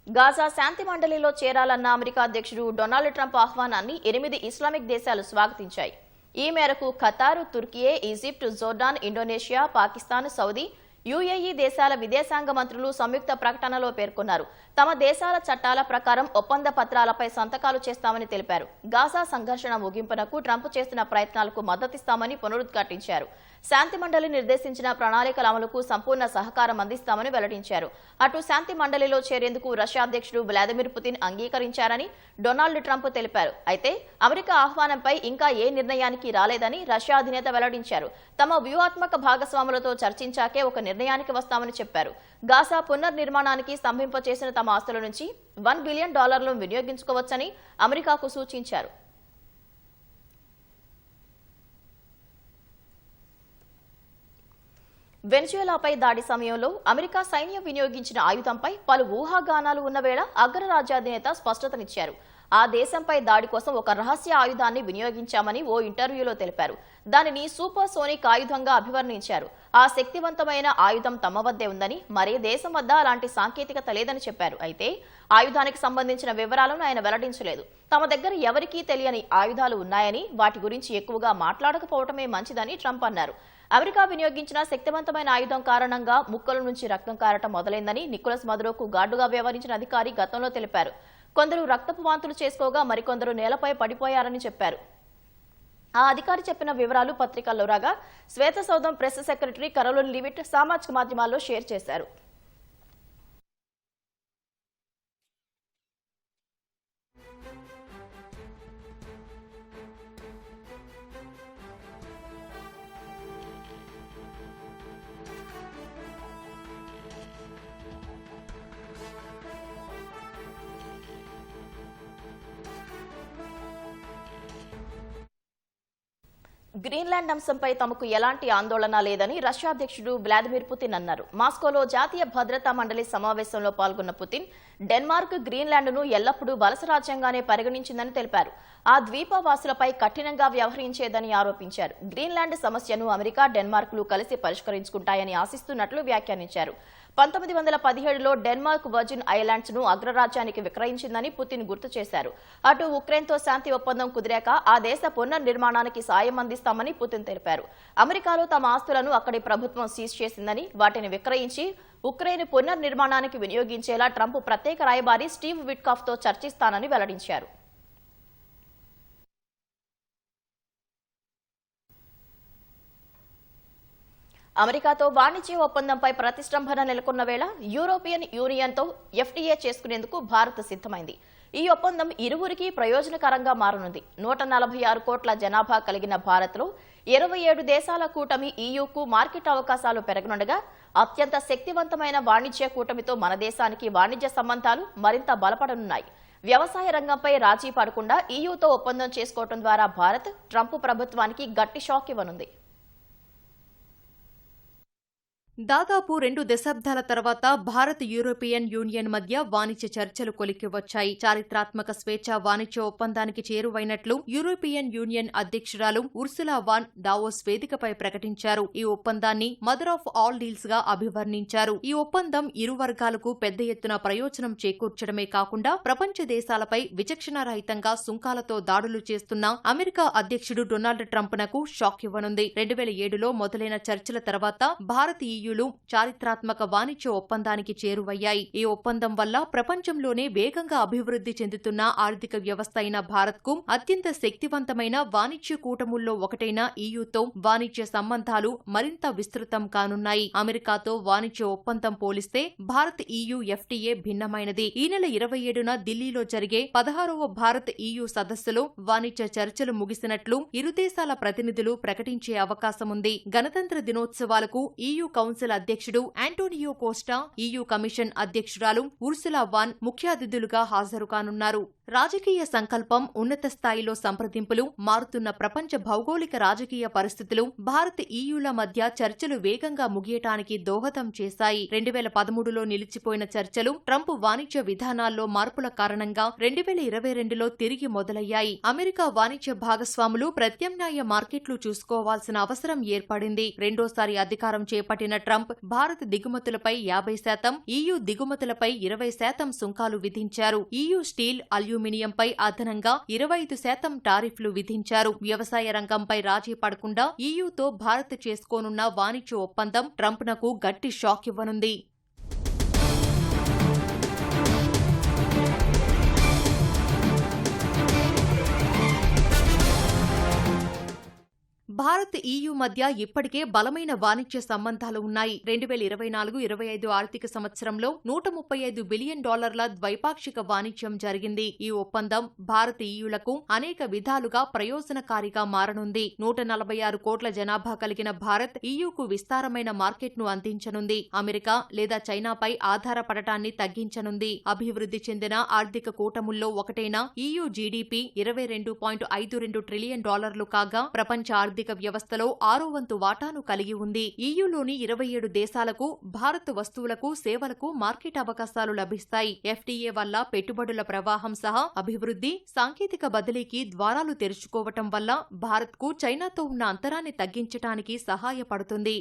గాజా శాంతి మండలిలో చేరాలన్న అమెరికా అధ్యక్షుడు డొనాల్డ్ ట్రంప్ ఆహ్వానాన్ని 8 ఇస్లామిక్ దేశాలు స్వాగతించాయి. ఈ మేరకు Qatar, Türkiye, Egypt, Jordan, Indonesia, Pakistan, Saudi, UAE దేశాల విదేశాంగ మంత్రులు సంయుక్త ప్రకటనలో పేర్కొన్నారు. తమ దేశాల చట్టాల ప్రకారం ఒప్పంద పత్రాలపై సంతకాలు చేస్తామని తెలిపారు. గాజా సంఘర్షణ ముగింపునకు ట్రంప్ చేస్తున్న ప్రయత్నాలకు మద్దతిస్తామని పునరుద్ఘాటించారు. శాంతి మండలి నిర్దేశించిన ప్రణాళికల అమలుకు సంపూర్ణ సహకారం అందిస్తామని వెల్లడించారు. అటు శాంతి మండలిలో చేరేందుకు రష్యా అధ్యక్షుడు వ్లాదిమిర్ పుతిన్ అంగీకరించారని డొనాల్డ్ ట్రంప్ తెలిపారు. అయితే అమెరికా ఆహ్వానంపై ఇంకా ఏ నిర్ణయానికి రాలేదని రష్యా అధినేత వెల్లడించారు. తమ వ్యూహాత్మక భాగస్వాములతో చర్చించాకే ఒక నిర్ణయానికి వస్తామని చెప్పారు. గాజా పునర్నిర్మాణానికి స్తంభింపచేసిన తమ ఆస్తుల నుంచి $1 బిలియన్ వినియోగించుకోవచ్చని అమెరికాకు సూచించారు. వెనిజుయలాపై దాడి సమయంలో అమెరికా సైన్యం వినియోగించిన ఆయుధంపై పలు ఊహాగానాలు ఉన్న వేళ అగ్రరాజ్యాధినేత స్పష్టతనిచ్చారు. ఆ దేశంపై దాడి కోసం ఒక రహస్య ఆయుధాన్ని వినియోగించామని ఓ ఇంటర్వ్యూలో తెలిపారు. దానిని సూపర్ సోనిక్ ఆయుధంగా అభివర్ణించారు. ఆ శక్తివంతమైన ఆయుధం తమ వద్దే ఉందని, మరే దేశం వద్ద అలాంటి సాంకేతికత లేదని చెప్పారు. అయితే ఆయుధానికి సంబంధించిన వివరాలను ఆయన వెల్లడించలేదు. తమ దగ్గర ఎవరికీ తెలియని ఆయుధాలు ఉన్నాయని, వాటి గురించి ఎక్కువగా మాట్లాడకపోవటమే మంచిదని ట్రంప్ అన్నారు. అమెరికా వినియోగించిన శక్తివంతమైన ఆయుధం కారణంగా ముక్కల నుంచి రక్తం కారటం మొదలైందని నికోలస్ మదురోకు గార్డుగా వ్యవహరించిన అధికారి గతంలో తెలిపారు. కొందరు రక్తపు వాంతులు చేసుకోగా మరికొందరు నేలపై పడిపోయారని చెప్పారు. ఆ అధికారి చెప్పిన వివరాలు పత్రికల్లో రాగా శ్వేత సౌధం ప్రెస్ సెక్రటరీ కరోలిన్ లీవిట్ సామాజిక మాధ్యమాల్లో షేర్ చేశారు. గ్రీన్లాండ్ అంశంపై తమకు ఎలాంటి ఆందోళన లేదని రష్యా అధ్యక్షుడు వ్లాదిమిర్ పుతిన్ అన్నారు. మాస్కోలో జాతీయ భద్రతా మండలి సమావేశంలో పాల్గొన్న పుతిన్ డెన్మార్క్ గ్రీన్లాండ్ను ఎల్లప్పుడూ వలస రాజ్యంగానే పరిగణించిందని తెలిపారు. ఆ ద్వీపవాసులపై కఠినంగా వ్యవహరించేదని ఆరోపించారు. గ్రీన్లాండ్ సమస్యను అమెరికా, డెన్మార్క్లు కలిసి పరిష్కరించుకుంటాయని ఆశిస్తున్నట్లు వ్యాఖ్యానించారు. 1917లో డెన్మార్క్ వర్జిన్ ఐలాండ్స్ ను అగ్రరాజ్యానికి విక్రయించిందని పుతిన్ గుర్తు చేశారు. అటు ఉక్రెయిన్తో శాంతి ఒప్పందం కుదిరాక ఆ దేశ పునర్నిర్మాణానికి సాయం అందిస్తామని పుతిన్ తెలిపారు. అమెరికాలో తమ ఆస్తులను అక్కడి ప్రభుత్వం సీజ్ చేసిందని, వాటిని విక్రయించి ఉక్రెయిన్ పునర్నిర్మాణానికి వినియోగించేలా ట్రంప్ ప్రత్యేక రాయబారి స్టీవ్ విట్కాఫ్తో చర్చిస్తానని వెల్లడించారు. అమెరికాతో వాణిజ్య ఒప్పందంపై ప్రతిష్టంభన నెలకొన్న వేళ యూరోపియన్ యూనియన్తో ఎఫ్టీఏ చేసుకునేందుకు భారత్ సిద్ధమైంది. ఈ ఒప్పందం ఇరువురికి ప్రయోజనకరంగా మారనుంది. 146 కోట్ల జనాభా కలిగిన భారత్లో 27 దేశాల కూటమి ఈయూకు మార్కెట్ అవకాశాలు పెరగనుండగా, అత్యంత శక్తివంతమైన వాణిజ్య కూటమితో మన దేశానికి వాణిజ్య సంబంధాలు మరింత బలపడనున్నాయి. వ్యవసాయ రంగంపై రాజీ పడకుండా ఈయూతో ఒప్పందం చేసుకోవడం ద్వారా భారత్ ట్రంప్ ప్రభుత్వానికి గట్టి షాక్ ఇవ్వనుంది. దాదాపు 2 దశాబ్దాల తర్వాత భారత్ యూరోపియన్ యూనియన్ మధ్య వాణిజ్య చర్చలు కొలిక్కి వచ్చాయి. చారిత్రాత్మక స్వేచ్ఛా వాణిజ్య ఒప్పందానికి చేరువైనట్లు యూరోపియన్ యూనియన్ అధ్యక్షురాలు ఉర్సులా వాన్ డావోస్ వేదికపై ప్రకటించారు. ఈ ఒప్పందాన్ని మదర్ ఆఫ్ ఆల్ డీల్స్ గా అభివర్ణించారు. ఈ ఒప్పందం ఇరు వర్గాలకు పెద్ద ఎత్తున ప్రయోజనం చేకూర్చడమే కాకుండా ప్రపంచ దేశాలపై విచక్షణారహితంగా సుంకాలతో దాడులు చేస్తున్న అమెరికా అధ్యక్షుడు డొనాల్డ్ ట్రంప్నకు షాక్ ఇవ్వనుంది. 2007లో మొదలైన చర్చల తర్వాత భారత్ ఈయూలు చారిత్రాత్మక వాణిజ్య ఒప్పందానికి చేరువయ్యాయి. ఈ ఒప్పందం వల్ల ప్రపంచంలోనే వేగంగా అభివృద్ధి చెందుతున్న ఆర్థిక వ్యవస్థ అయిన భారత్కు అత్యంత శక్తివంతమైన వాణిజ్య కూటముల్లో ఒకటైన ఈయూతో వాణిజ్య సంబంధాలు మరింత విస్తృతం కానున్నాయి. అమెరికాతో వాణిజ్య ఒప్పందం పోలిస్తే భారత్ ఈయూ ఎఫ్టీఏ భిన్నమైనది. ఈ నెల 27న ఢిల్లీలో జరిగే 16వ భారత్ ఈయూ సదస్సులో వాణిజ్య చర్చలు ముగిసినట్లు ఇరు దేశాల ప్రతినిధులు ప్రకటించే అవకాశముంది. గణతంత్ర దినోత్సవాలకు ఈయూ కౌన్సిల్ అధ్యక్షుడు ఆంటోనియో కోస్టా, ఈయూ కమిషన్ అధ్యక్షురాలు ఉర్సులా వాన్ ముఖ్య అతిథులుగా హాజరు కానున్నారు. రాజకీయ సంకల్పం, ఉన్నత స్థాయిలో సంప్రదింపులు, మారుతున్న ప్రపంచ భౌగోళిక రాజకీయ పరిస్థితులు భారత్ ఈయూల మధ్య చర్చలు వేగంగా ముగియటానికి దోహదం చేశాయి. 2013లో నిలిచిపోయిన చర్చలు ట్రంప్ వాణిజ్య విధానాల్లో మార్పుల కారణంగా 2022లో తిరిగి మొదలయ్యాయి. అమెరికా వాణిజ్య భాగస్వాములు ప్రత్యామ్నాయ మార్కెట్లు చూసుకోవాల్సిన అవసరం ఏర్పడింది. రెండోసారి అధికారం చేపట్టిన ట్రంప్ భారత్ దిగుమతులపై 50%, ఈయూ దిగుమతులపై 20% సుంకాలు విధించారు. ఈయూ స్టీల్, అల్యూమినియంపై అదనంగా 25% టారిఫ్లు విధించారు. వ్యవసాయ రంగంపై రాజీ పడకుండా ఈయూతో భారత్ చేసుకోనున్న వాణిజ్య ఒప్పందం ట్రంప్నకు గట్టి షాక్ ఇవ్వనుంది. భారత్ ఈయూ మధ్య ఇప్పటికే బలమైన వాణిజ్య సంబంధాలు ఉన్నాయి. 2024-25 ఆర్థిక సంవత్సరంలో $135 బిలియన్ ద్వైపాక్షిక వాణిజ్యం జరిగింది. ఈ ఒప్పందం భారత్ ఈయూలకు అనేక విధాలుగా ప్రయోజనకారిగా మారనుంది. 146 కోట్ల జనాభా కలిగిన భారత్ ఈయూకు విస్తారమైన మార్కెట్ను అందించనుంది. అమెరికా లేదా చైనాపై ఆధారపడటాన్ని తగ్గించనుంది. అభివృద్ధి చెందిన ఆర్థిక కూటముల్లో ఒకటైన ఈయూ జీడీపీ $22.52 ట్రిలియన్ కాగా ప్రపంచ ఆర్థిక వ్యవస్థలో 6వ వంతు వాటాను కలిగి ఉంది. ఈయూలోని 27 దేశాలకు భారత్ వస్తువులకు, సేవలకు మార్కెట్ అవకాశాలు లభిస్తాయి. ఎఫ్టీఏ వల్ల పెట్టుబడుల ప్రవాహం సహా అభివృద్ధి, సాంకేతిక బదిలీకి ద్వారాలు తెరుచుకోవటం వల్ల భారత్కు చైనాతో ఉన్న అంతరాన్ని తగ్గించటానికి సహాయపడుతుంది.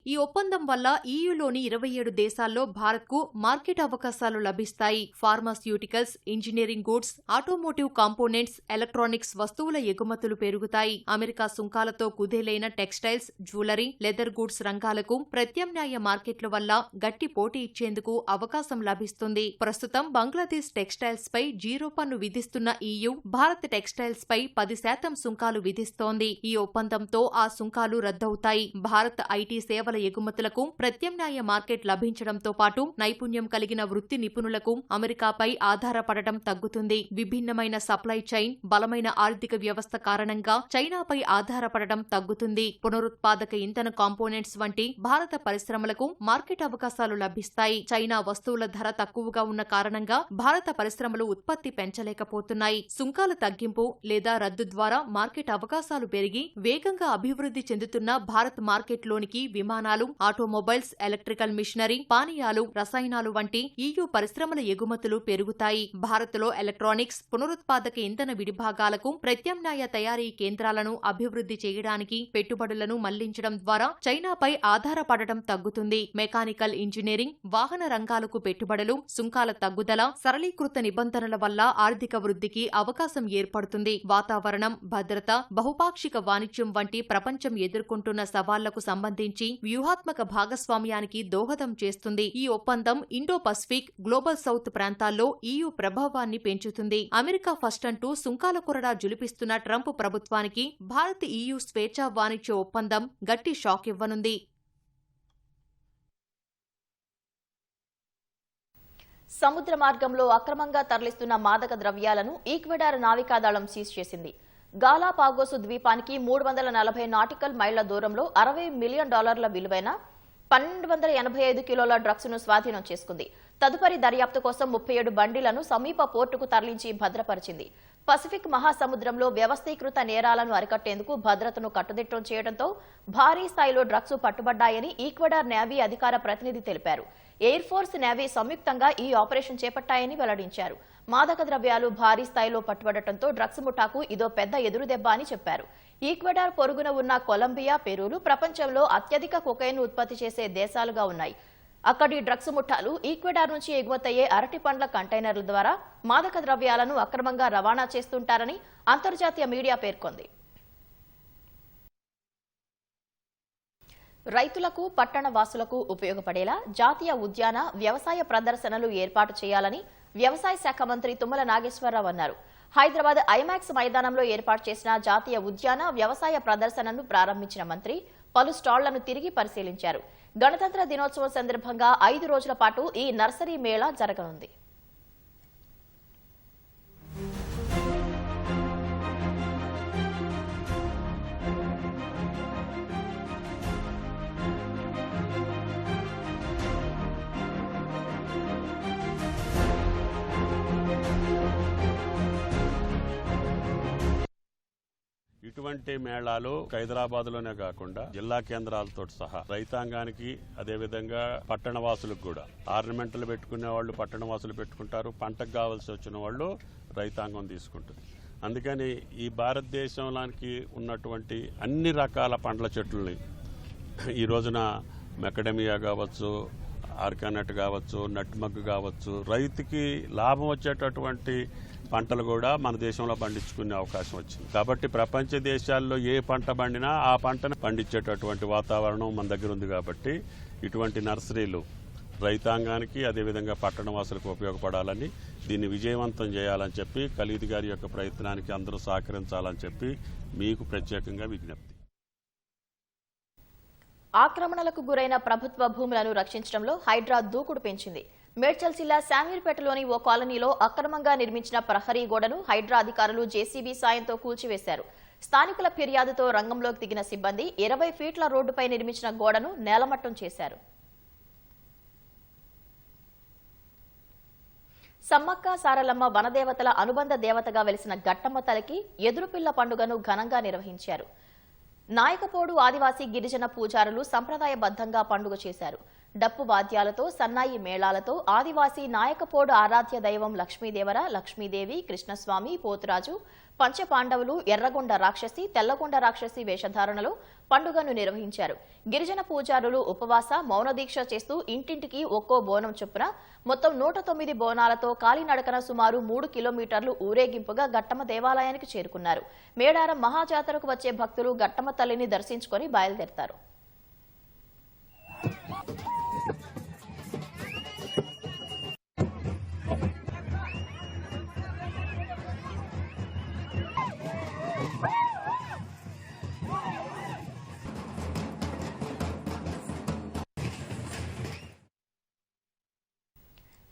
ఈ ఒప్పందం వల్ల ఈయూలోని 27 దేశాల్లో భారత్కు మార్కెట్ అవకాశాలు లభిస్తాయి. Pharmaceuticals, engineering goods, automotive components, electronics వస్తువుల ఎగుమతులు పెరుగుతాయి. అమెరికా సుంకాలతో కుదేలైన టెక్స్టైల్స్, జ్యువెలరీ, లెదర్ గూడ్స్ రంగాలకు ప్రత్యామ్నాయ మార్కెట్ల వల్ల గట్టి పోటీ ఇచ్చేందుకు అవకాశం లభిస్తుంది. ప్రస్తుతం బంగ్లాదేశ్ టెక్స్టైల్స్ పై 0 పన్ను విధిస్తున్న ఈయూ భారత్ టెక్స్టైల్స్ పై 10% సుంకాలు విధిస్తోంది. ఈ ఒప్పందంతో ఆ సుంకాలు రద్దవుతాయి. భారత్ ఐటీ సేవల ఎగుమతులకు ప్రత్యామ్నాయ మార్కెట్ లభించడంతో పాటు నైపుణ్యం కలిగిన వృత్తి నిపుణులకు అమెరికాపై ఆధారపడటం తగ్గుతుంది. విభిన్నమైన సప్లై చైన్, బలమైన ఆర్థిక వ్యవస్థ కారణంగా చైనాపై ఆధారపడటం తగ్గుతుంది. పునరుత్పాదక ఇంధన కాంపోనెంట్స్ వంటి భారత పరిశ్రమలకు మార్కెట్ అవకాశాలు లభిస్తాయి. చైనా వస్తువుల ధర తక్కువగా ఉన్న కారణంగా భారత పరిశ్రమలు ఉత్పత్తి పెంచలేకపోతున్నాయి. సుంకాల తగ్గింపు లేదా రద్దు ద్వారా మార్కెట్ అవకాశాలు పెరిగి వేగంగా అభివృద్ధి చెందుతున్న భారత్ మార్కెట్లోనికి విమానాలు, విమానాలు, ఆటోమొబైల్స్, ఎలక్ట్రికల్ మిషనరీ, పానీయాలు, రసాయనాలు వంటి EU పరిశ్రమల ఎగుమతులు పెరుగుతాయి. భారత్లో ఎలక్ట్రానిక్స్, పునరుత్పాదక ఇంధన విడిభాగాలకు ప్రత్యామ్నాయ తయారీ కేంద్రాలను అభివృద్ధి చేయడానికి పెట్టుబడులను మళ్లించడం ద్వారా చైనాపై ఆధారపడటం తగ్గుతుంది. మెకానికల్ ఇంజనీరింగ్, వాహన రంగాలకు పెట్టుబడులు, సుంకాల తగ్గుదల, సరళీకృత నిబంధనల వల్ల ఆర్థిక వృద్ధికి అవకాశం ఏర్పడుతుంది. వాతావరణం, భద్రత, బహుపాక్షిక వాణిజ్యం వంటి ప్రపంచం ఎదుర్కొంటున్న సవాళ్లకు సంబంధించి వ్యూహాత్మక భాగస్వామ్యానికి దోహదం చేస్తుంది. ఈ ఒప్పందం ఇండో పసిఫిక్, గ్లోబల్ సౌత్ ప్రాంతాల్లో EU ప్రభావాన్ని పెంచుతుంది. అమెరికా ఫస్ట్ అంటూ సుంకాల కొరడా జులిపిస్తున్న ట్రంప్ ప్రభుత్వానికి భారత్ EU స్వేచ్ఛా వాణిజ్య ఒప్పందం గట్టి షాక్ ఇవ్వనుంది. సముద్ర మార్గంలో అక్రమంగా తరలిస్తున్న మాదక ద్రవ్యాలను ఈక్వెడార్ నావికాదళం సీజ్ చేసింది. గాలాపాగోసు ద్వీపానికి 340 నాటికల్ మైళ్ల దూరంలో $60 మిలియన్ విలువైన 1285 కిలోల డ్రగ్స్ ను స్వాధీనం చేసుకుంది. తదుపరి దర్యాప్తు కోసం 37 బండిలను సమీప పోర్టుకు తరలించి భద్రపరిచింది. పసిఫిక్ మహాసముద్రంలో వ్యవస్థీకృత నేరాలను అరికట్టేందుకు భద్రతను కట్టుదిట్టం చేయడంతో భారీ స్థాయిలో డ్రగ్స్ పట్టుబడ్డాయని ఈక్వెడార్ నేవీ అధికార ప్రతినిధి తెలిపారు. ఎయిర్ ఫోర్స్, నేవీ సంయుక్తంగా ఈ ఆపరేషన్ చేపట్టాయని వెల్లడించారు. మాదక ద్రవ్యాలు భారీ స్థాయిలో పట్టుబడటంతో డ్రగ్స్ ముఠాకు ఇదో పెద్ద ఎదురుదెబ్బ అని చెప్పారు. ఈక్వెడార్ పొరుగున ఉన్న కొలంబియా, పెరూలు ప్రపంచంలో అత్యధిక కొకైన్ ఉత్పత్తి చేసే దేశాలుగా ఉన్నాయి. అక్కడి డ్రగ్స్ ముఠాలు ఈక్వెడార్ నుంచి ఎగుమతయ్యే అరటి పండ్ల కంటైనర్ల ద్వారా మాదక ద్రవ్యాలను అక్రమంగా రవాణా చేస్తుంటారని అంతర్జాతీయ మీడియా పేర్కొంది. రైతులకు, పట్టణ వాసులకు ఉపయోగపడేలా జాతీయ ఉద్యాన, వ్యవసాయ ప్రదర్శనలు ఏర్పాటు చేయాలని వ్యవసాయ శాఖ మంత్రి తుమ్మల నాగేశ్వరరావు అన్నారు. హైదరాబాద్ ఐమాక్స్ మైదానంలో ఏర్పాటు చేసిన జాతీయ ఉద్యాన, వ్యవసాయ ప్రదర్శనను ప్రారంభించిన మంత్రి పలు స్టాళ్లను తిరిగి పరిశీలించారు. గణతంత్ర దినోత్సవం సందర్భంగా 5 రోజుల పాటు ఈ నర్సరీ మేళా జరగనుంది. ఇటువంటి మేళాలు హైదరాబాద్లోనే కాకుండా జిల్లా కేంద్రాలతో సహా రైతాంగానికి, అదేవిధంగా పట్టణ వాసులకు కూడా, ఆర్నమెంట్లు పెట్టుకునే వాళ్ళు పట్టణ వాసులు పెట్టుకుంటారు, పంటకు కావాల్సి వచ్చిన వాళ్ళు రైతాంగం తీసుకుంటుంది. అందుకని ఈ భారతదేశంలోనికి ఉన్నటువంటి అన్ని రకాల పండ్ల చెట్లని ఈ రోజున మెకడమియా కావచ్చు, ఆర్కానట్ కావచ్చు, నట్మగ్ కావచ్చు, రైతుకి లాభం వచ్చేటటువంటి పంటలు కూడా మన దేశంలో పండించుకునే అవకాశం వచ్చింది. కాబట్టి ప్రపంచ దేశాల్లో ఏ పంట పండినా ఆ పంటను పండించేటటువంటి వాతావరణం మన దగ్గర ఉంది. కాబట్టి ఇటువంటి నర్సరీలు రైతాంగానికి, అదేవిధంగా పట్టణ వాసులకు ఉపయోగపడాలని, దీన్ని విజయవంతం చేయాలని చెప్పి ఖలీద్ గారి యొక్క ప్రయత్నానికి అందరూ సహకరించాలని చెప్పి మీకు ప్రత్యేకంగా విజ్ఞప్తి. ఆక్రమణలకు గురైన ప్రభుత్వ భూములను రక్షించడంలో హైడ్రా దూకుడు పెంచింది. మేడ్చల్ జిల్లా శామీర్పేటలోని ఓ కాలనీలో అక్రమంగా నిర్మించిన ప్రహరీ గోడను హైడ్రా అధికారులు జేసీబీ సాయంతో కూల్చివేశారు. స్థానికుల ఫిర్యాదుతో రంగంలోకి దిగిన సిబ్బంది 20 ఫీట్ల రోడ్డుపై నిర్మించిన గోడను నేలమట్టం చేశారు. సమ్మక్క సారలమ్మ వనదేవతల అనుబంధ దేవతగా వెలిసిన గట్టమ్మ తల్లికి ఎదురుపిల్ల పండుగను ఘనంగా నిర్వహించారు. నాయకపోడు ఆదివాసీ గిరిజన పూజారులు సంప్రదాయబద్ధంగా పండుగ చేశారు. డప్పు వాద్యాలతో, సన్నాయి మేళాలతో ఆదివాసీ నాయకపోడు ఆరాధ్య దైవం లక్ష్మీదేవర, లక్ష్మీదేవి, కృష్ణస్వామి, పోతురాజు, పంచపాండవులు, ఎర్రగొండ రాక్షసి, తెల్లగొండ రాక్షసి వేషధారణలో పండుగను నిర్వహించారు. గిరిజన పూజారులు ఉపవాస, మౌన దీక్ష చేస్తూ ఇంటింటికి ఒక్కో బోనం చొప్పున మొత్తం 109 బోనాలతో కాలినడకన సుమారు 3 కిలోమీటర్లు ఊరేగింపుగా గట్టమ్మ దేవాలయానికి చేరుకున్నారు. మేడారం మహాజాతరకు వచ్చే భక్తులు గట్టమ్మ తల్లిని దర్శించుకొని బయలుదేరతారు.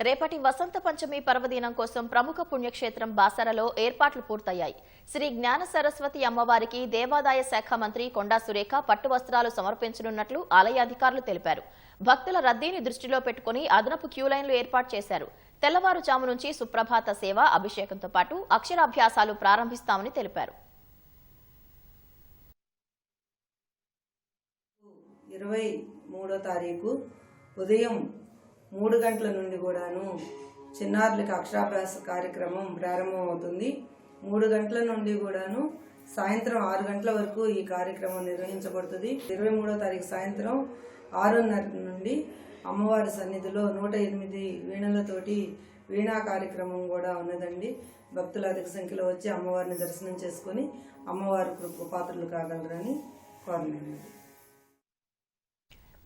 రేపటి వసంత పంచమి పర్వదినం కోసం ప్రముఖ పుణ్యక్షేత్రం బాసరలో ఏర్పాట్లు పూర్తయ్యాయి. శ్రీ జ్ఞాన సరస్వతి అమ్మవారికి దేవాదాయ శాఖ మంత్రి కొండా సురేఖ పట్టు వస్త్రాలు సమర్పించనున్నట్లు ఆలయ అధికారులు తెలిపారు. భక్తుల రద్దీని దృష్టిలో పెట్టుకుని అదనపు క్యూలైన్లు ఏర్పాటు చేశారు. తెల్లవారుజాము నుంచి సుప్రభాత సేవ, అభిషేకంతో పాటు అక్షరాభ్యాసాలు ప్రారంభిస్తామని తెలిపారు. 23 3వ తారీఖు ఉదయం 3 గంటల నుండి కూడాను చిన్నారులకి అక్షరాభ్యాస కార్యక్రమం ప్రారంభమవుతుంది. 3 గంటల నుండి కూడాను సాయంత్రం 6 గంటల వరకు ఈ కార్యక్రమం నిర్వహించబడుతుంది. 23వ తారీఖు సాయంత్రం 6:30 నుండి అమ్మవారి సన్నిధిలో 108 వీణలతోటి వీణా కార్యక్రమం కూడా ఉన్నదండి. భక్తులు అధిక సంఖ్యలో వచ్చి అమ్మవారిని దర్శనం చేసుకుని అమ్మవారి కృప పాత్రలు కాగలరని కోరలేదు.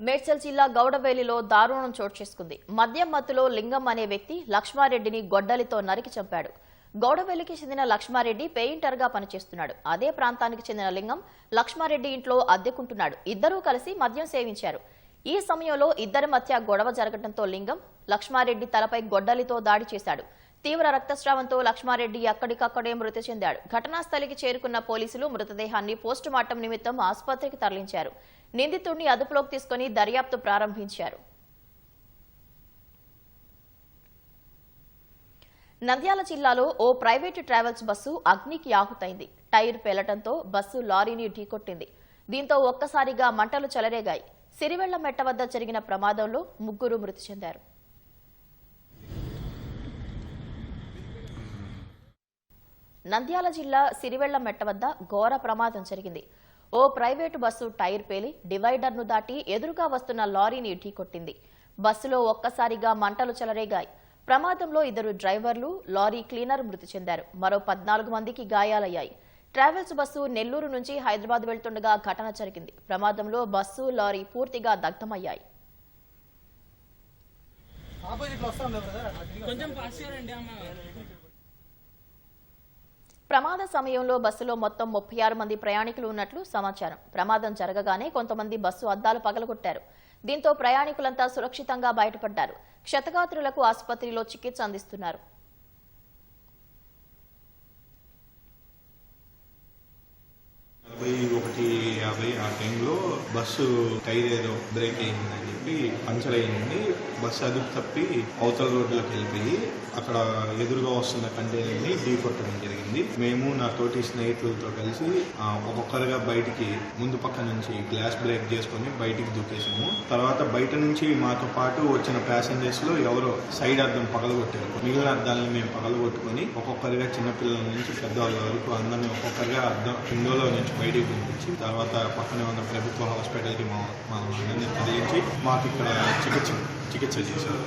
మేడ్చల్ జిల్లా గౌడవేలిలో దారుణం చోటు చేసుకుంది. మద్యం మత్తులో లింగం అనే వ్యక్తి లక్ష్మారెడ్డిని గొడ్డలితో నరికి చంపాడు. గౌడవేలికి చెందిన లక్ష్మారెడ్డి పెయింటర్ గా పనిచేస్తున్నాడు. అదే ప్రాంతానికి చెందిన లింగం లక్ష్మారెడ్డి ఇంట్లో అద్దెకుంటున్నాడు. ఇద్దరూ కలిసి మద్యం సేవించారు. ఈ సమయంలో ఇద్దరి మధ్య గొడవ జరగడంతో లింగం లక్ష్మారెడ్డి తలపై గొడ్డలితో దాడి చేశాడు. తీవ్ర రక్తస్రావంతో లక్ష్మారెడ్డి అక్కడికక్కడే మృతి చెందాడు. ఘటనా స్థలికి చేరుకున్న పోలీసులు మృతదేహాన్ని పోస్టుమార్టం నిమిత్తం ఆసుపత్రికి తరలించారు. నిందితుడిని అదుపులోకి తీసుకుని దర్యాప్తు ప్రారంభించారు. నంద్యాల జిల్లాలో ఓ ప్రైవేటు ట్రావెల్స్ బస్సు అగ్నికి ఆహుతైంది. టైర్ పేలటంతో బస్సు లారీని ఢీకొట్టింది. దీంతో ఒక్కసారిగా మంటలు చెలరేగాయి. సిరివెళ్ల మెట్ట వద్ద జరిగిన ప్రమాదంలో 3 మృతి చెందారు. నంద్యాల జిల్లా సిరివెళ్ల మెట్ట వద్ద ఘోర ప్రమాదం జరిగింది. ఓ ప్రైవేటు బస్సు టైర్ పేలి డివైడర్ను దాటి ఎదురుగా వస్తున్న లారీని ఢీకొట్టింది. బస్సులో ఒక్కసారిగా మంటలు చెలరేగాయి. ప్రమాదంలో 2 డ్రైవర్లు, లారీ క్లీనర్ మృతి చెందారు. మరో 14 మందికి గాయాలయ్యాయి. ట్రావెల్స్ బస్సు నెల్లూరు నుంచి హైదరాబాద్ వెళ్తుండగా ఘటన జరిగింది. ప్రమాదంలో బస్సు, లారీ పూర్తిగా దగ్ధమయ్యాయి. ప్రమాద సమయంలో బస్సులో మొత్తం 36 మంది ప్రయాణికులు ఉన్నట్లు సమాచారం. ప్రమాదం జరగగానే కొంతమంది బస్సు అద్దాలు పగలగొట్టారు. దీంతో ప్రయాణికులంతా సురక్షితంగా బయటపడ్డారు. క్షతగాత్రులకు ఆసుపత్రిలో చికిత్స అందిస్తున్నారు. ఆ టైంలో బస్సు టైర్ ఏదో బ్రేక్ అయిందని చెప్పి పంచర్ అయింది. బస్సు అదుపు తప్పి అవతల రోడ్లోకి వెళ్ళిపోయి అక్కడ ఎదురుగా వస్తున్న కంటైనర్ని ఢీ కొట్టడం జరిగింది. మేము నా తోటి స్నేహితులతో కలిసి ఒక్కొక్కరుగా బయటికి ముందు పక్క నుంచి గ్లాస్ బ్రేక్ చేసుకుని బయటికి దూకేసాము. తర్వాత బయట నుంచి మాతో పాటు వచ్చిన ప్యాసింజర్స్ లో ఎవరో సైడ్ అద్దం పగలగొట్టారు. మిగిలిన అద్దాలను మేము పగలగొట్టుకుని ఒక్కొక్కరిగా చిన్నపిల్లల నుంచి పెద్దవాళ్ళ వరకు అందరినీ ఒక్కొక్కరిగా అద్దం విండోలో నుంచి బయటికి పంపించి తర్వాత పక్కనే ఉన్న ప్రభుత్వ హాస్పిటల్కి మా అందరినీ తరలించి మాకు ఇక్కడ చికిత్స చేశారు.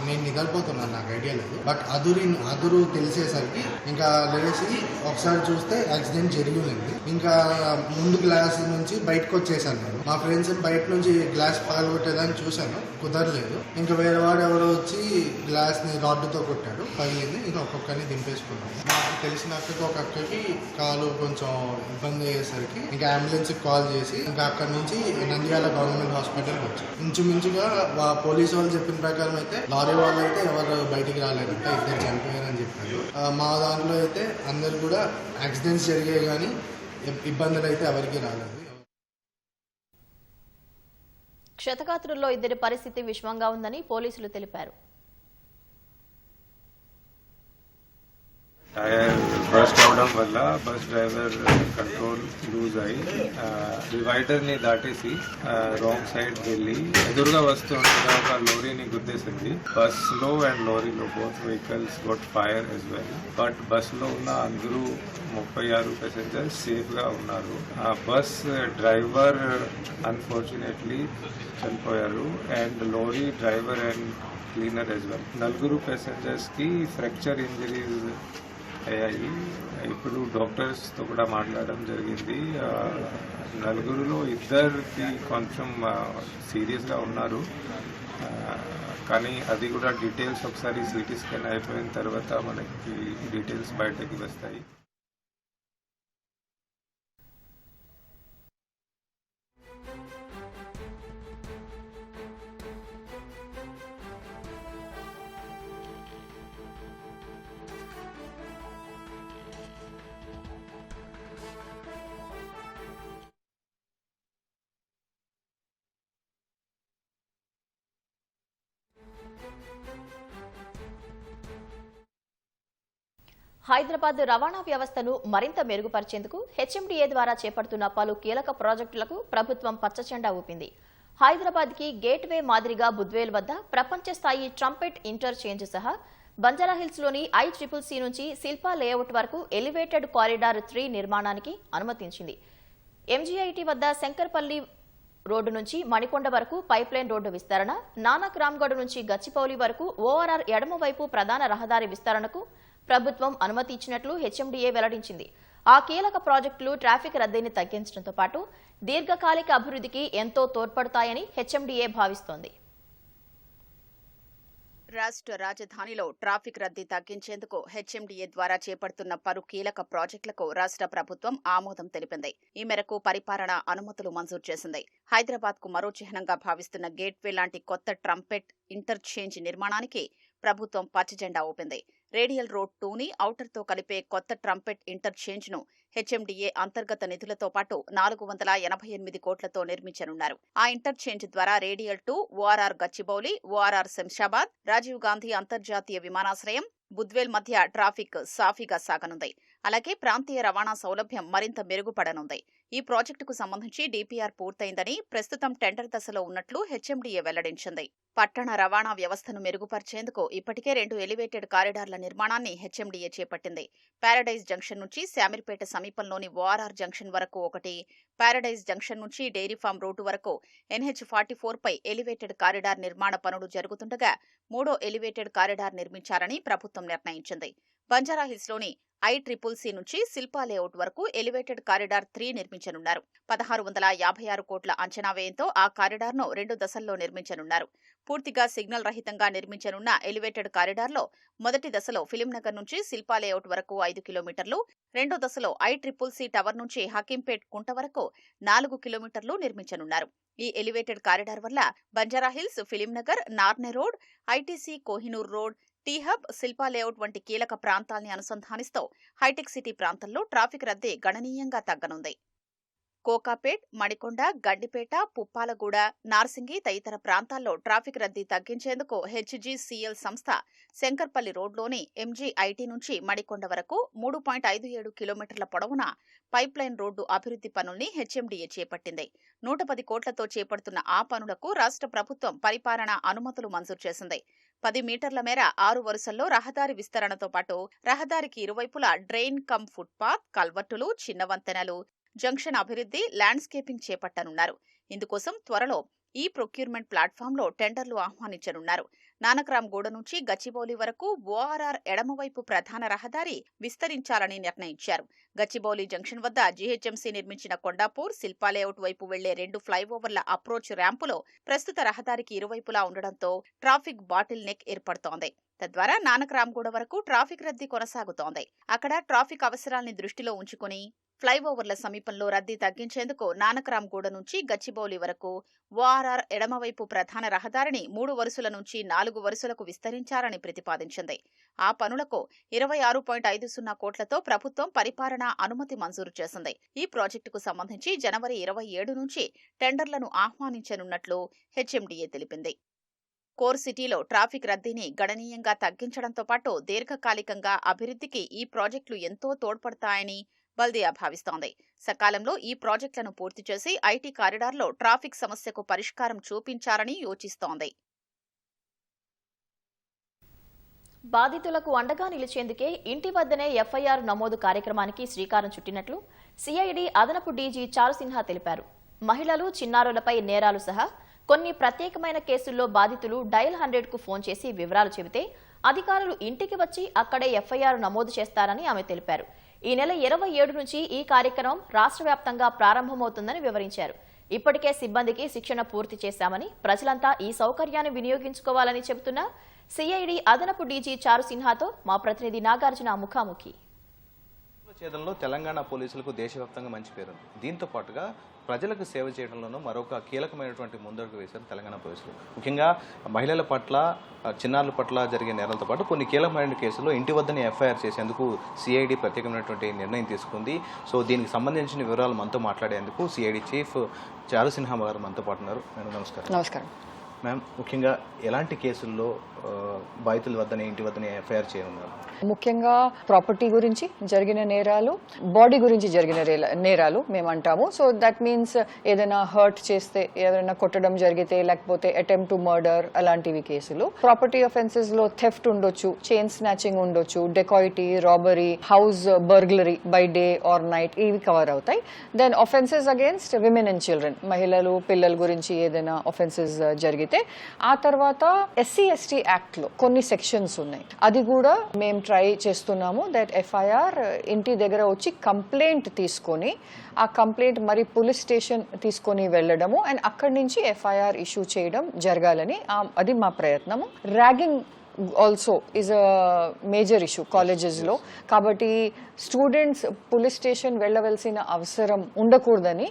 నేను నిద్రపోతున్నాను, నాకు ఐడియా లేదు. బట్ అదురు తెలిసేసరికి ఇంకా లేచి ఒకసారి చూస్తే యాక్సిడెంట్ జరిగింది. ఇంకా ముందు గ్లాస్ నుంచి బయటకు వచ్చేసాను నేను. మా ఫ్రెండ్స్ బయట నుంచి గ్లాస్ పగలగొట్టేదాన్ని చూశాను, కుదరలేదు. ఇంకా వేరే వాడు ఎవరో వచ్చి గ్లాస్ ని రాడ్డుతో కొట్టాడు, పగిలింది. ఇంకా ఒక్కొక్కరిని దింపేసుకున్నాను. నాకు తెలిసిన అక్కకి ఒక అక్కకి కాలు కొంచెం ఇబ్బంది అయ్యేసరికి ఇంకా అంబులెన్స్ కాల్ చేసి ఇంకా అక్కడి నుంచి నంద్యాల గవర్నమెంట్ హాస్పిటల్కి వచ్చాం. ఇంచుమించుగా పోలీసు వాళ్ళు చెప్పిన ప్రకారం అయితే లారీ వాళ్ళు అయితే ఎవరు బయటికి రాలేదంట, 2 చనిపోయారని చెప్పారు. మా దాంట్లో అయితే అందరు కూడా యాక్సిడెంట్స్ జరిగాయి కానీ ఇబ్బందులు అయితే ఎవరికి రాలేదు. క్షతగాత్రుల్లో 2 పరిస్థితి విషమంగా ఉందని పోలీసులు తెలిపారు. టైర్ బస్ట్ అవడం వల్ల బస్ డ్రైవర్ కంట్రోల్ లూజ్ అయ్యి డివైడర్ని దాటేసి రాంగ్ సైడ్ వెళ్ళి ఎదురుగా వస్తుండగా ఒక లోరీని గుద్దేసింది. బస్లో అండ్ లోరీలో both vehicles got fire as well. But బస్లో ఉన్న అందరూ 36 ప్యాసింజర్స్ సేఫ్గా ఉన్నారు. ఆ బస్ డ్రైవర్ అన్ఫార్చునేట్లీ చనిపోయారు and lorry driver and cleaner as well. 4 ప్యాసింజర్స్కి ఫ్రాక్చర్ ఇంజరీస్ అయ్యాయి. ఇప్పుడు డాక్టర్స్తో కూడా మాట్లాడడం జరిగింది. 4లో 2కి కొంచెం సీరియస్గా ఉన్నారు. కానీ అది కూడా డీటెయిల్స్ ఒకసారి సిటీ స్కాన్ అయిపోయిన తర్వాత మనకి డీటెయిల్స్ బయటకి వస్తాయి. హైదరాబాద్ రవాణా వ్యవస్థను మరింత మెరుగుపరిచేందుకు హెచ్ఎండిఏ ద్వారా చేపడుతున్న పలు కీలక ప్రాజెక్టులకు ప్రభుత్వం పచ్చజెండా ఊపింది. హైదరాబాద్కి గేట్వే మాదిరిగా బుద్వేల్ వద్ద ప్రపంచ స్థాయి ట్రంపెట్ ఇంటర్చేంజ్ సహా బంజారాహిల్స్లోని ICCC నుంచి శిల్పా లేఅవుట్ వరకు ఎలివేటెడ్ కారిడార్ 3 నిర్మాణానికి అనుమతించింది. MGIT వద్ద శంకర్పల్లి రోడ్డు నుంచి మణికొండ వరకు పైప్లైన్ రోడ్డు విస్తరణ, నానక్ రామ్గఢ్ నుంచి గచ్చిపౌలి వరకు ORR ఎడమవైపు ప్రధాన రహదారి విస్తరణకు ప్రభుత్వం అనుమతి ఇచ్చినట్లు HMDA వెల్లడించింది. ఆ కీలక ప్రాజెక్టులు ట్రాఫిక్ రద్దీని తగ్గించడంతో పాటు దీర్ఘకాలిక అభివృద్ధికి ఎంతో తోడ్పడతాయని HMDA భావిస్తోంది. రాష్ట్ర రాజధానిలో ట్రాఫిక్ రద్దీ తగ్గించేందుకు HMDA ద్వారా చేపడుతున్న పలు కీలక ప్రాజెక్టులకు రాష్ట్ర ప్రభుత్వం ఆమోదం తెలిపింది. ఈ మేరకు పరిపాలన అనుమతులు మంజూరు చేసింది. హైదరాబాద్ కు మరో చిహ్నంగా భావిస్తున్న గేట్వే లాంటి కొత్త ట్రంపెట్ ఇంటర్చేంజ్ నిర్మాణానికి ప్రభుత్వం పచ్చజెండా ఊపింది. రేడియల్ రోడ్ 2ని ఔటర్తో కలిపే కొత్త ట్రంపెట్ ఇంటర్చేంజ్ ను HMDA అంతర్గత నిధులతో పాటు 488 కోట్లతో నిర్మించనున్నారు. ఆ ఇంటర్చేంజ్ ద్వారా radial 2, ORR Gachibowli, ORR Shamshabad, Rajiv Gandhi అంతర్జాతీయ విమానాశ్రయం, బుద్వేల్ మధ్య ట్రాఫిక్ సాఫీగా సాగనుంది. అలాగే ప్రాంతీయ రవాణా సౌలభ్యం మరింత మెరుగుపడనుంది. ఈ ప్రాజెక్టుకు సంబంధించి DPR పూర్తయిందని, ప్రస్తుతం టెండర్ దశలో ఉన్నట్లు HMDA వెల్లడించింది. పట్టణ రవాణా వ్యవస్థను మెరుగుపరిచేందుకు ఇప్పటికే 2 ఎలివేటెడ్ కారిడార్ల నిర్మాణాన్ని HMDA చేపట్టింది. పారడైజ్ జంక్షన్ నుంచి శామీర్పేట సమీపంలోని ORR జంక్షన్ వరకు ఒకటి, పారడైజ్ జంక్షన్ నుంచి డైరీ ఫామ్ రోడ్డు వరకు NH44 పై ఎలివేటెడ్ కారిడార్ నిర్మాణ పనులు జరుగుతుండగా 3వ ఎలివేటెడ్ కారిడార్ నిర్మించాలని ప్రభుత్వం నిర్ణయించింది. బంజారాహిల్స్లోని ICCC నుంచి శిల్పా లేఅవుట్ వరకు ఎలివేటెడ్ కారిడార్ 3 నిర్మించనున్నారు. 1656 కోట్ల అంచనా వ్యయంతో ఆ కారిడార్ను 2 దశల్లో నిర్మించనున్నారు. పూర్తిగా సిగ్నల్ రహితంగా నిర్మించనున్న ఎలివేటెడ్ కారిడార్లో మొదటి దశలో ఫిలింనగర్ నుంచి శిల్పా లేఅవుట్ వరకు 5 కిలోమీటర్లు, రెండో దశలో ICCC టవర్ నుంచి హకీంపేట్ కుంట వరకు 4 కిలోమీటర్లు నిర్మించనున్నారు. ఈ ఎలివేటెడ్ కారిడార్ వల్ల Banjara Hills, Film Nagar, Narne road, ITC Kohinoor road, tea-hub, Shilpa layout వంటి కీలక ప్రాంతాల్ని అనుసంధానిస్తూ హైటెక్ సిటీ ప్రాంతంలో ట్రాఫిక్ రద్దీ గణనీయంగా తగ్గనుంది. కోకాపేట్, మణికొండ, గడ్డిపేట, పుప్పాలగూడ, నార్సింగి తదితర ప్రాంతాల్లో ట్రాఫిక్ రద్దీ తగ్గించేందుకు HGCL సంస్థ శంకర్పల్లి రోడ్లోని MGIT నుంచి మణికొండ వరకు 3.57 కిలోమీటర్ల పొడవున పైప్లైన్ రోడ్డు అభివృద్ధి పనుల్ని HMDA చేపట్టింది. 110 కోట్లతో చేపడుతున్న ఆ పనులకు రాష్ట్ర ప్రభుత్వం పరిపాలన అనుమతులు మంజూరు చేసింది. 10 మీటర్ల మేర 6 వరుసల్లో రహదారి విస్తరణతో పాటు రహదారికి ఇరువైపులా డ్రైన్ కమ్ ఫుట్పాత్, కల్వర్టులు, చిన్న వంతెనలు, జంక్షన్ అభివృద్ధి, ల్యాండ్స్కేపింగ్ చేపట్టనున్నారు. ఇందుకోసం త్వరలో ఈ ప్రొక్యూర్మెంట్ ప్లాట్ఫామ్లో టెండర్లు ఆహ్వానించనున్నారు. నానక్రామ్గూడ నుంచి గచ్చిబౌలి వరకు ORR ఎడమవైపు ప్రధాన రహదారి విస్తరించాలని నిర్ణయించారు. గచ్చిబౌలి జంక్షన్ వద్ద GHMC నిర్మించిన కొండాపూర్, శిల్పా లేఅవుట్ వైపు వెళ్లే 2 ఫ్లైఓవర్ల అప్రోచ్ ర్యాంపులో ప్రస్తుత రహదారికి ఇరువైపులా ఉండడంతో ట్రాఫిక్ బాటిల్ నెక్ ఏర్పడుతోంది. తద్వారా నానక్రామ్గూడ వరకు ట్రాఫిక్ రద్దీ కొనసాగుతోంది. అక్కడ ట్రాఫిక్ అవసరాల్ని దృష్టిలో ఉంచుకుని ఫ్లైఓవర్ల సమీపంలో రద్దీ తగ్గించేందుకు నానక్రామ్గూడ నుంచి గచ్చిబౌలి వరకు ORR ఎడమవైపు ప్రధాన రహదారిని 3 వరుసల నుంచి 4 వరుసలకు విస్తరించాలని ప్రతిపాదించింది. ఆ పనులకు 26.50 కోట్లతో ప్రభుత్వం పరిపాలన అనుమతి మంజూరు చేసింది. ఈ ప్రాజెక్టుకు సంబంధించి జనవరి 27 నుంచి టెండర్లను ఆహ్వానించనున్నట్లు HMDA తెలిపింది. కోర్ సిటీలో ట్రాఫిక్ రద్దీని గణనీయంగా తగ్గించడంతో పాటు దీర్ఘకాలికంగా అభివృద్ధికి ఈ ప్రాజెక్టులు ఎంతో తోడ్పడతాయని బల్దియా భావిస్తోంది. సకాలంలో ఈ ప్రాజెక్టులను పూర్తి చేసి IT కారిడార్లో ట్రాఫిక్ సమస్యకు పరిష్కారం చూపించాలని యోచిస్తోంది. బాధితులకు అండగా నిలిచేందుకే ఇంటి వద్దనే FIR నమోదు కార్యక్రమానికి శ్రీకారం చుట్టినట్లు CID అదనపు DG చారుసిన్హా తెలిపారు. మహిళలు, చిన్నారులపై నేరాలు సహా కొన్ని ప్రత్యేకమైన కేసుల్లో బాధితులు డయల్ 100కు ఫోన్ చేసి వివరాలు చెబితే అధికారులు ఇంటికి వచ్చి అక్కడే FIR నమోదు చేస్తారని ఆమె తెలిపారు. ఈ నెల 27 నుంచి ఈ కార్యక్రమం రాష్ట్ర వ్యాప్తంగా ప్రారంభమవుతుందని వివరించారు. ఇప్పటికే సిబ్బందికి శిక్షణ పూర్తి చేశామని, ప్రజలంతా ఈ సౌకర్యాన్ని వినియోగించుకోవాలని చెబుతున్న CID అదనపు DG చారుసిన్హాతో మా ప్రతినిధి నాగార్జున ముఖాముఖి. ఛేదంలో తెలంగాణ పోలీసులకు దేశవ్యాప్తంగా మంచి పేరు. దీంతో పాటుగా ప్రజలకు సేవ చేయడంలోనూ మరొక కీలకమైనటువంటి ముందడుగు వేశారు తెలంగాణ పోలీసులు. ముఖ్యంగా మహిళల పట్ల, చిన్నారుల పట్ల జరిగే నేరాలతో పాటు కొన్ని కీలకమైన కేసుల్లో ఇంటి వద్దనే FIR చేసేందుకు CID ప్రత్యేకమైనటువంటి నిర్ణయం తీసుకుంది. సో దీనికి సంబంధించిన వివరాలు మనతో మాట్లాడేందుకు CID చీఫ్ చారుసిన్హా గారు మనతో పాటు ఉన్నారు. మేడం నమస్కారం. నమస్కారం. మ్యామ్, ముఖ్యంగా ఎలాంటి కేసుల్లో బాధితుల వద్దనే ఇంటి వద్దనే ఎఫ్ఐఆర్ చేయనున్నారు? ముఖ్యంగా ప్రాపర్టీ గురించి జరిగిన నేరాలు, బాడీ గురించి జరిగిన నేరాలు మేము అంటాము. సో దట్ మీన్స్ ఏదైనా హర్ట్ చేస్తే, ఏదైనా కొట్టడం జరిగితే, లేకపోతే అటెంప్ట్ టు మర్డర్ అలాంటివి కేసులు. ప్రాపర్టీ అఫెన్సెస్ లో థెఫ్ట్ ఉండొచ్చు, చైన్ స్నాచింగ్ ఉండొచ్చు, dacoity, robbery, house burglary by day or night, ఇవి కవర్ అవుతాయి. Then offences against women and children, మహిళలు పిల్లల గురించి ఏదైనా అఫెన్సెస్ జరిగితే. ఆ తర్వాత SC/ST యాక్ట్ లో కొన్ని సెక్షన్స్ ఉన్నాయి, అది కూడా మేము ట్రై చేస్తున్నాము. దట్ ఎఫ్ఐఆర్ ఇంటి దగ్గర వచ్చి కంప్లైంట్ తీసుకొని, ఆ కంప్లైంట్ మరి పోలీస్ స్టేషన్ తీసుకొని వెళ్ళడము అండ్ అక్కడి నుంచి ఎఫ్ఐఆర్ ఇష్యూ చేయడం జరగాలని అది మా ప్రయత్నము. Ragging also is a major issue కాలేజెస్లో, కాబట్టి స్టూడెంట్స్ పోలీస్ స్టేషన్ వెళ్ళవలసిన అవసరం ఉండకూడదని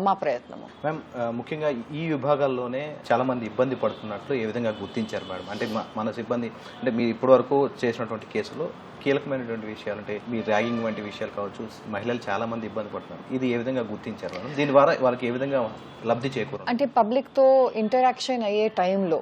మా ప్రయత్నము. మ్యామ్, ముఖ్యంగా ఈ విభాగాల్లోనే చాలా మంది ఇబ్బంది పడుతున్నట్లు ఏ విధంగా గుర్తించారు మేడం? అంటే మన సిబ్బంది, అంటే మీరు ఇప్పటి వరకు చేసినటువంటి కేసులో కీలకమైనటువంటి విషయాలు, అంటే మీ ర్యాగింగ్ వంటి విషయాలు కావచ్చు, మహిళలు చాలా మంది ఇబ్బంది పడుతున్నారు, ఇది ఏ విధంగా గుర్తించారు మేడం? దీని ద్వారా వాళ్ళకి ఏ విధంగా లబ్ధి చేకూరు? అంటే పబ్లిక్తో ఇంటరాక్షన్ అయ్యే టైంలో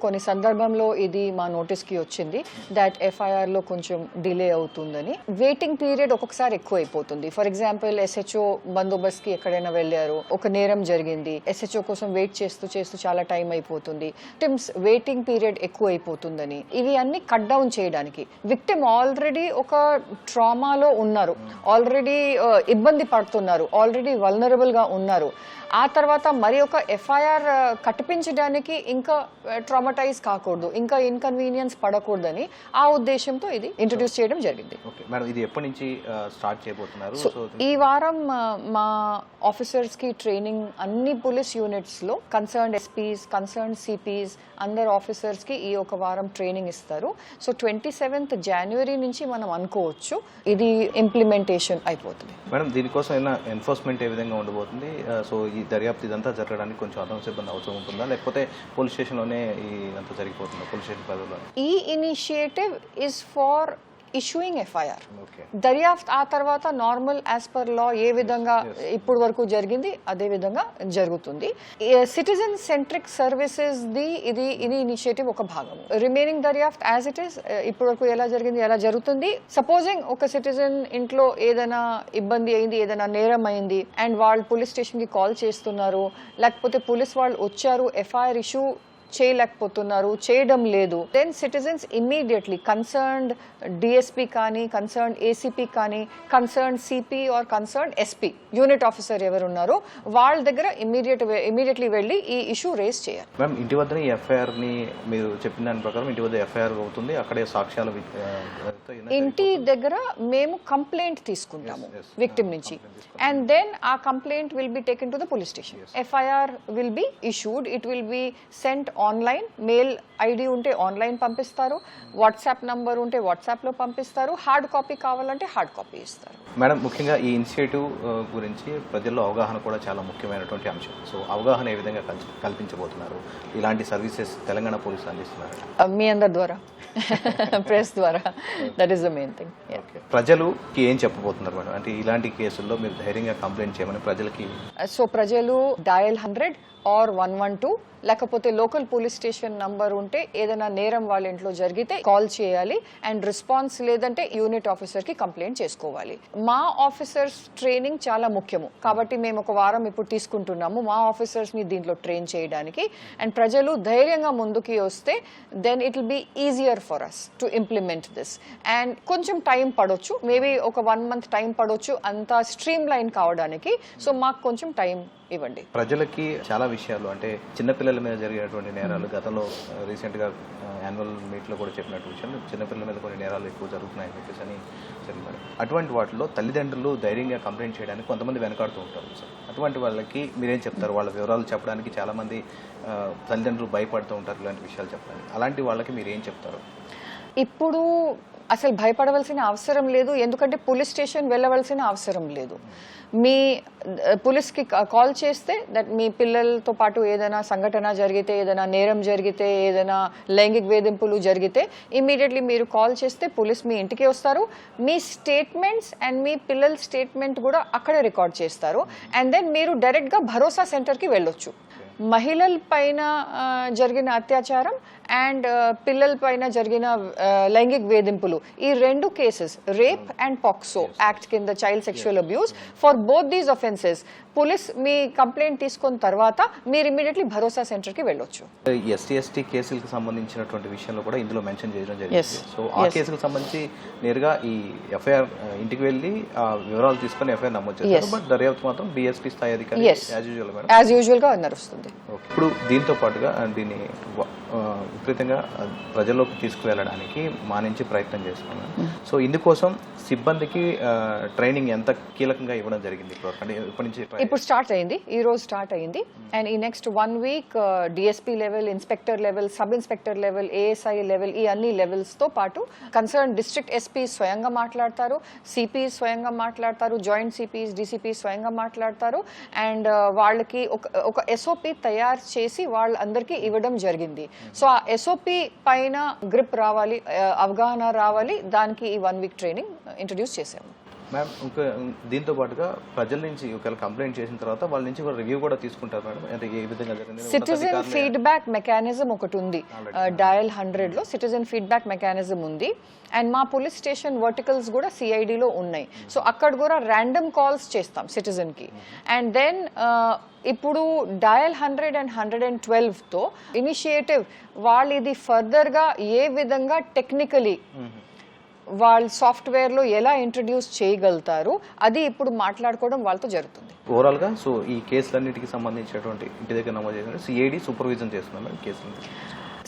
కొన్ని సందర్భంలో ఇది మా నోటీస్కి వచ్చింది దట్ ఎఫ్ఐఆర్లో కొంచెం డిలే అవుతుందని. వెయిటింగ్ పీరియడ్ ఒక్కొక్కసారి ఎక్కువ అయిపోతుంది. ఫర్ ఎగ్జాంపుల్ SHO బందోబస్తుకి ఎక్కడైనా వెళ్ళారు, ఒక నేరం జరిగింది, SHO కోసం వెయిట్ చేస్తూ చాలా టైం అయిపోతుంది, విక్టిమ్స్ వెయిటింగ్ పీరియడ్ ఎక్కువ అయిపోతుందని. ఇవి అన్ని కట్ డౌన్ చేయడానికి, విక్టిమ్ ఆల్రెడీ ఒక ట్రామాలో ఉన్నారు, ఆల్రెడీ ఇబ్బంది పడుతున్నారు, ఆల్రెడీ వల్నరబుల్ గా ఉన్నారు, ఆ తర్వాత మరి ఒక ఎఫ్ఐఆర్ కట్టించడానికి ఇంకా ట్రామటైజ్ కాకూడదు, ఇంకా ఇన్కన్వీనియన్స్ పడకూడదని ఆ ఉద్దేశంతో ఇది ఇంట్రడ్యూస్ చేయడం జరిగింది. మేడం, ఇది ఎప్పటి నుంచి స్టార్ట్ చేయబోతున్నారు? ఈ వారం మా ఆఫీసర్స్ కి ట్రైనింగ్ అన్ని పోలీస్ యూనిట్స్ లో కన్సర్న్ SPs, కన్సర్న్ CPs అందరు ఆఫీసర్స్ కి ఈ ఒక వారం ట్రైనింగ్ ఇస్తారు. సో 27th January నుంచి మనం అనుకోవచ్చు ఇది ఇంప్లిమెంటేషన్ అయిపోతుంది. మేడం, దీనికోసం ఏమైనా ఎన్ఫోర్స్మెంట్ ఏ విధంగా ఉండబోతుంది? సో ఈ దర్యాప్తు ఇదంతా జరగడానికి కొంచెం అదనపు సిబ్బంది అవసరం ఉంటుందా, లేకపోతే పోలీస్ స్టేషన్లోనే ఇదంతా జరిగిపోతుందా? పోలీస్ స్టేషన్ పరిధిలో ఈ initiative is for issuing FIR. దర్యాప్తు ఆ తర్వాత నార్మల్ యాజ్ పర్ లా ఏ విధంగా ఇప్పుడు వరకు జరిగింది అదే విధంగా జరుగుతుంది. సిటిజన్ సెంట్రిక్ సర్వీసెస్ ది ఇది ఇనిషియేటివ్ ఒక భాగం. రిమైనింగ్ దర్యాప్తు యాజ్ ఇట్ ఈస్ ఇప్పుడు వరకు ఎలా జరిగింది ఎలా జరుగుతుంది. సపోజింగ్ ఒక సిటిజన్ ఇంట్లో ఏదైనా ఇబ్బంది అయింది, ఏదైనా నేరం అయింది అండ్ వాళ్ళు పోలీస్ స్టేషన్ కి కాల్ చేస్తున్నారు, లేకపోతే పోలీస్ వాళ్ళు వచ్చారు, ఎఫ్ఐఆర్ ఇష్యూ చేయలేకపోతున్నారు, చేయడం లేదు, then citizens immediately concerned DSP కానీ, కన్సర్న్డ్ ACP కానీ, concerned CP or concerned SP unit officer ఎవరు ఉన్నారో వాళ్ళ దగ్గర ఇమ్మీడియట్లీ వెళ్ళి ఈ ఇష్యూ రేస్ చేయాలి. మ్యామ్, ఇంటి వద్ద ఈ ఎఫ్ఐఆర్ ని మీరు చెప్పిన దాని ప్రకారం ఇంటి వద్ద ఎఫ్ఐఆర్ అవుతుంది, అక్కడే సాక్ష్యాలు ఇంటి దగ్గర మేము కంప్లైంట్ తీసుకుంటాము విక్టిమ్ నుంచి అండ్ దెన్ ఆ complaint will be taken to the police station. FIR will be issued, it will be sent online, mail ID ఉంటే ఆన్లైన్ పంపిస్తారు, వాట్సాప్ నంబర్ ఉంటే వాట్సాప్ లో పంపిస్తారు, హార్డ్ కాపీ కావాలంటే హార్డ్ కాపీ ఇస్తారు. మేడం, ముఖ్యంగా ఈ ఇనిషియేటివ్ గురించి ప్రజల్లో అవగాహన కూడా చాలా ముఖ్యమైనటువంటి అంశం. సో అవగాహన ఏ విధంగా కల్పించబోతున్నారు? ఇలాంటి సర్వీసెస్ తెలంగాణ పోలీసులు అందిస్తున్నారు మీ అందరి ద్వారా, ప్రెస్ ద్వారా. That is the main thing. ప్రజలుకి ఏం చెప్పబోతున్నారు మేడం? అంటే ఇలాంటి కేసుల్లో మీరు ధైర్యంగా కంప్లైంట్ చేయమని ప్రజలకి. సో ప్రజలు డయల్ 100 ఆర్ 112 లేకపోతే లోకల్ పోలీస్ స్టేషన్ నంబర్ ఉంటే ఏదైనా నేరం వాళ్ళ ఇంట్లో జరిగితే కాల్ చేయాలి అండ్ రెస్పాన్స్ లేదంటే యూనిట్ ఆఫీసర్ కి కంప్లైంట్ చేసుకోవాలి. మా ఆఫీసర్స్ ట్రైనింగ్ చాలా ముఖ్యము కాబట్టి మేము ఒక వారం ఇప్పుడు తీసుకుంటున్నాము మా ఆఫీసర్స్ ని దీంట్లో ట్రైన్ చేయడానికి. అండ్ ప్రజలు ధైర్యంగా ముందుకి వస్తే then it will be easier for us to implement this. And కొంచెం టైం పడవచ్చు, మేబీ ఒక 1 month టైం పడవచ్చు అంతా స్ట్రీమ్ లైన్ కావడానికి. సో మాకు కొంచెం టైం ఇవ్వండి. ప్రజలకి చాలా విషయాలు, అంటే చిన్నపిల్లల మీద జరిగినటువంటి నేరాలు గతంలో రీసెంట్గా యాన్యువల్ మీట్లో కూడా చెప్పినట్టు విషయం, చిన్నపిల్లల మీద కొన్ని నేరాలు ఎక్కువ జరుగుతున్నాయని చెప్పేసి అని చెప్పారు. అటువంటి వాటిలో తల్లిదండ్రులు ధైర్యంగా కంప్లైంట్ చేయడానికి కొంతమంది వెనకాడుతూ ఉంటారు సార్. అటువంటి వాళ్ళకి మీరేం చెప్తారు? వాళ్ళ వివరాలు చెప్పడానికి చాలామంది తల్లిదండ్రులు భయపడుతూ ఉంటారు ఇలాంటి విషయాలు చెప్పడానికి. అలాంటి వాళ్ళకి మీరు ఏం చెప్తారు? ఇప్పుడు అసలు భయపడవలసిన అవసరం లేదు, ఎందుకంటే పోలీస్ స్టేషన్ వెళ్ళవలసిన అవసరం లేదు. మీ పోలీస్కి కాల్ చేస్తే దట్ మీ పిల్లలతో పాటు ఏదైనా సంఘటన జరిగితే, ఏదైనా నేరం జరిగితే, ఏదైనా లైంగిక వేధింపులు జరిగితే ఇమ్మీడియట్లీ మీరు కాల్ చేస్తే పోలీస్ మీ ఇంటికి వస్తారు. మీ స్టేట్మెంట్స్ అండ్ మీ పిల్లల స్టేట్మెంట్ కూడా అక్కడే రికార్డ్ చేస్తారు. అండ్ దెన్ మీరు డైరెక్ట్గా భరోసా సెంటర్కి వెళ్ళొచ్చు. మహిళల పైన జరిగిన అత్యాచారం అండ్ పిల్లల పైన జరిగిన లైంగిక వేధింపులు, ఈ 2 cases rape and POCSO act కింద child sexual abuse, for both these offences police మీ కంప్లైంట్ తీసుకున్న తర్వాత మీరు ఇమీడియట్లీ భరోసా సెంటర్ కి వెళ్ళొచ్చు. ఎస్సీ ఎస్టీ కేసులకు సంబంధించినటువంటి విషయంలో కూడా ఇందులో మెన్షన్ చేయడం జరిగింది. సో ఆ కేసులకు సంబంధించి నేరుగా ఈ ఎఫ్ఐఆర్ ఇంటికి వెళ్ళి వివరాలు తీసుకుని ఎఫ్ఐఆర్ నమోదు చేస్తారు. బట్ దర్యాప్తు మాత్రం డిఎస్పీ స్థాయి అధికారి యాజ్ యూజువల్ గా నడుస్తుంది. ఇప్పుడు దీంతో పాటుగా దీన్ని విపరీతంగా ప్రజల్లోకి తీసుకువెళ్ళడానికి మా నుంచి ప్రయత్నం చేస్తున్నాం. సో ఇందుకోసం సిబ్బందికి ట్రైనింగ్ ఎంత కీలకంగా ఇవ్వడం జరిగింది ఇప్పటి నుంచి? ఇప్పుడు స్టార్ట్ అయింది, ఈ రోజు స్టార్ట్ అయింది. అండ్ ఈ next 1 week DSP level, inspector level, sub inspector level, ASI level, ఈ అన్ని లెవెల్స్ తో పాటు కన్సర్న్ డిస్ట్రిక్ట్ ఎస్పీ స్వయంగా మాట్లాడతారు, సిపి స్వయంగా మాట్లాడతారు, జాయింట్ సిపిస్, డిసిపి స్వయంగా మాట్లాడతారు. అండ్ వాళ్ళకి ఒక ఎస్ఓపి తయారు చేసి వాళ్ళందరికీ ఇవ్వడం జరిగింది. సో ఆ ఎస్ఓపి పైన గ్రిప్ రావాలి, అవగాహన రావాలి, దానికి ఈ 1 వీక్ ట్రైనింగ్ ఇంట్రడ్యూస్ చేసాము. మ్యామ్, ఇంకా దీంతో పాటుగా ప్రజల నుంచి ఒకవేళ కంప్లైంట్ చేసిన తర్వాత వాళ్ళ నుంచి రివ్యూ కూడా తీసుకుంటారు మేడం? అంటే ఏ విధంగా జరిగింది? సిటిజన్ ఫీడ్బ్యాక్ మెకానిజం ఒకటి ఉంది, డయల్ 100 లో సిటిజన్ ఫీడ్బ్యాక్ మెకానిజం ఉంది. అండ్ మా పోలీస్ స్టేషన్ వర్టికల్స్ కూడా సిఐడిలో ఉన్నాయి. సో అక్కడ కూడా ర్యాండమ్ కాల్స్ చేస్తాం సిటిజన్ కి. అండ్ దెన్ ఇప్పుడు డయల్ 100 అండ్ 112 తో ఇనిషియేటివ్ వాళ్ళు ఇది ఫర్దర్ గా ఏ విధంగా టెక్నికలీ వాళ్ళ సాఫ్ట్వేర్ లో ఎలా ఇంట్రడ్యూస్ చేయగలుగుతారు, అది ఇప్పుడు మాట్లాడుకోవడం వాళ్ళతో జరుగుతుంది. ఓవరాల్ గా సో ఈ కేసులన్నిటికి సంబంధించినటువంటి ఇంటి దగ్గర నమోదు చేసిన సిఐడి సూపర్విజన్ చేస్తున్నాం కేసులు.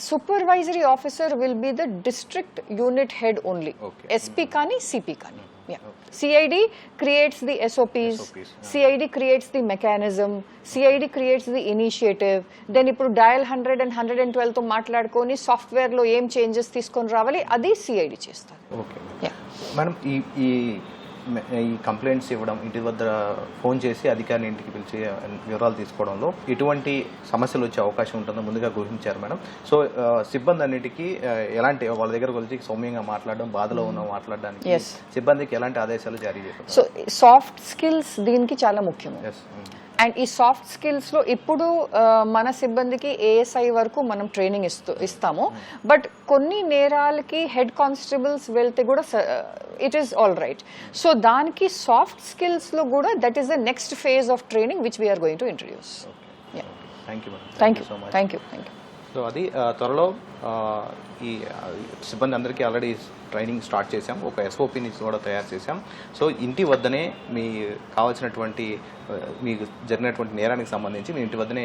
Supervisory officer will be the district unit head only, SP కానీ సిపి కానీ. CID creates the SOPs, CID creates the mechanism, CID creates the initiative. Then ఇప్పుడు డయల్ 100 and 112 తో మాట్లాడుకొని సాఫ్ట్వేర్ లో ఏం చేంజెస్ తీసుకొని రావాలి అది CID చేస్తారు. ఓకే మేడం, ఈ కంప్లైంట్స్ ఇవ్వడం, ఇంటి వద్ద ఫోన్ చేసి అధికారిని ఇంటికి పిలిచి వివరాలు తీసుకోవడంలో ఎటువంటి సమస్యలు వచ్చే అవకాశం ఉంటుందో ముందుగా గుర్తించారు మేడం. సో సిబ్బంది అన్నిటికీ ఎలాంటి వాళ్ళ దగ్గర వచ్చి సౌమ్యంగా మాట్లాడడం, బాధలో ఉన్న మాట్లాడడానికి సిబ్బందికి ఎలాంటి ఆదేశాలు జారీ చేస్తారు? సో సాఫ్ట్ స్కిల్స్ దీనికి చాలా ముఖ్యం. అండ్ ఈ సాఫ్ట్ స్కిల్స్ లో ఇప్పుడు మన సిబ్బందికి ఏఎస్ఐ వరకు మనం ట్రైనింగ్ ఇస్తాము. బట్ కొన్ని నేరాలకి హెడ్ కానిస్టేబుల్స్ వెళ్తే కూడా it is all right. So దానికి సాఫ్ట్ స్కిల్స్ లో కూడా that is the next phase of training which we're going to introduce. Thank you. So అది త్వరలో ఈ సిబ్బంది అందరికీ ఆల్రెడీ ట్రైనింగ్ స్టార్ట్ చేశాం, ఒక ఎస్ఓపిని కూడా తయారు చేశాం. సో ఇంటి వద్దనే మీ కావాల్సినటువంటి మీకు జరిగినటువంటి నేరానికి సంబంధించి మీ ఇంటి వద్దనే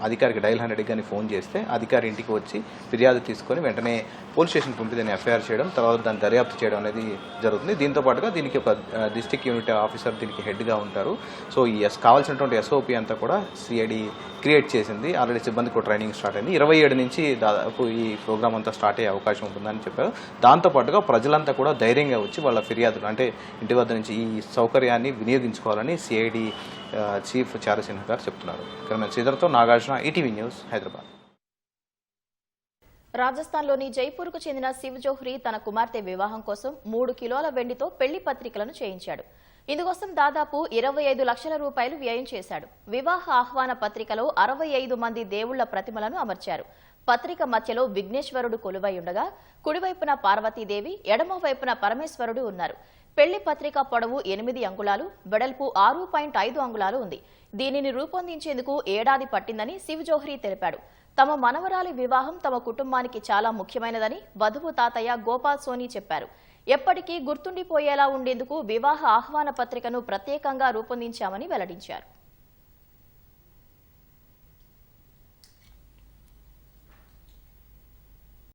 అధికారికి డయల్ 100 కానీ ఫోన్ చేస్తే అధికారి ఇంటికి వచ్చి ఫిర్యాదు తీసుకొని వెంటనే పోలీస్ స్టేషన్ పంపి దాన్ని ఎఫ్ఐఆర్ చేయడం, తర్వాత దాన్ని దర్యాప్తు చేయడం అనేది జరుగుతుంది. దీంతో పాటుగా దీనికి ఒక డిస్ట్రిక్ట్ యూనిట్ ఆఫీసర్ దీనికి హెడ్గా ఉంటారు. సో ఈ కావాల్సినటువంటి ఎస్ఓపి అంతా కూడా సిఐడి క్రియేట్ చేసింది. ఆల్రెడీ సిబ్బందికి ట్రైనింగ్ స్టార్ట్ అయింది. 27 నుంచి దాదాపు ఈ ప్రోగ్రామ్ అంతా స్టార్ట్ అయ్యే అవకాశం ఉంటుందని చెప్పారు. దాంతోపాటుగా ప్రజలంతా కూడా ధైర్యంగా వచ్చి వాళ్ళ ఫిర్యాదులు అంటే ఇంటి వద్ద నుంచి ఈ సౌకర్యాన్ని వినియోగించుకోవాలని సిఐడి చీఫ్ చారుసింహ గారు చెప్తున్నారు. శ్రీధర్తో నాగార్జున, ఈటీవీ న్యూస్, హైదరాబాద్. రాజస్థాన్లోని జైపూర్కు చెందిన శివ్ జోహ్రీ తన కుమార్తె వివాహం కోసం 3 కిలోల వెండితో పెళ్లి పత్రికలను చేయించాడు. ఇందుకోసం దాదాపు 25 లక్షల రూపాయలు వ్యయం చేశాడు. వివాహ ఆహ్వాన పత్రికలో 65 మంది దేవుళ్ల ప్రతిమలను అమర్చారు. పత్రిక మధ్యలో విఘ్నేశ్వరుడు కొలువై ఉండగా కుడివైపున పార్వతీదేవి, ఎడమ వైపున పరమేశ్వరుడు ఉన్నారు. పెళ్లి పత్రిక పొడవు 8 అంగుళాలు, వెడల్పు 6.5 అంగుళాలు ఉంది. దీనిని రూపొందించేందుకు ఏడాది పట్టిందని శివ్ జోహ్రీ తెలిపాడు. తమ మనవరాలి వివాహం తమ కుటుంబానికి చాలా ముఖ్యమైనదని వధువు తాతయ్య గోపాల్ సోనీ చెప్పారు. ఎప్పటికీ గుర్తుండిపోయేలా ఉండేందుకు వివాహ ఆహ్వాన పత్రికను ప్రత్యేకంగా రూపొందించామని వెల్లడించారు.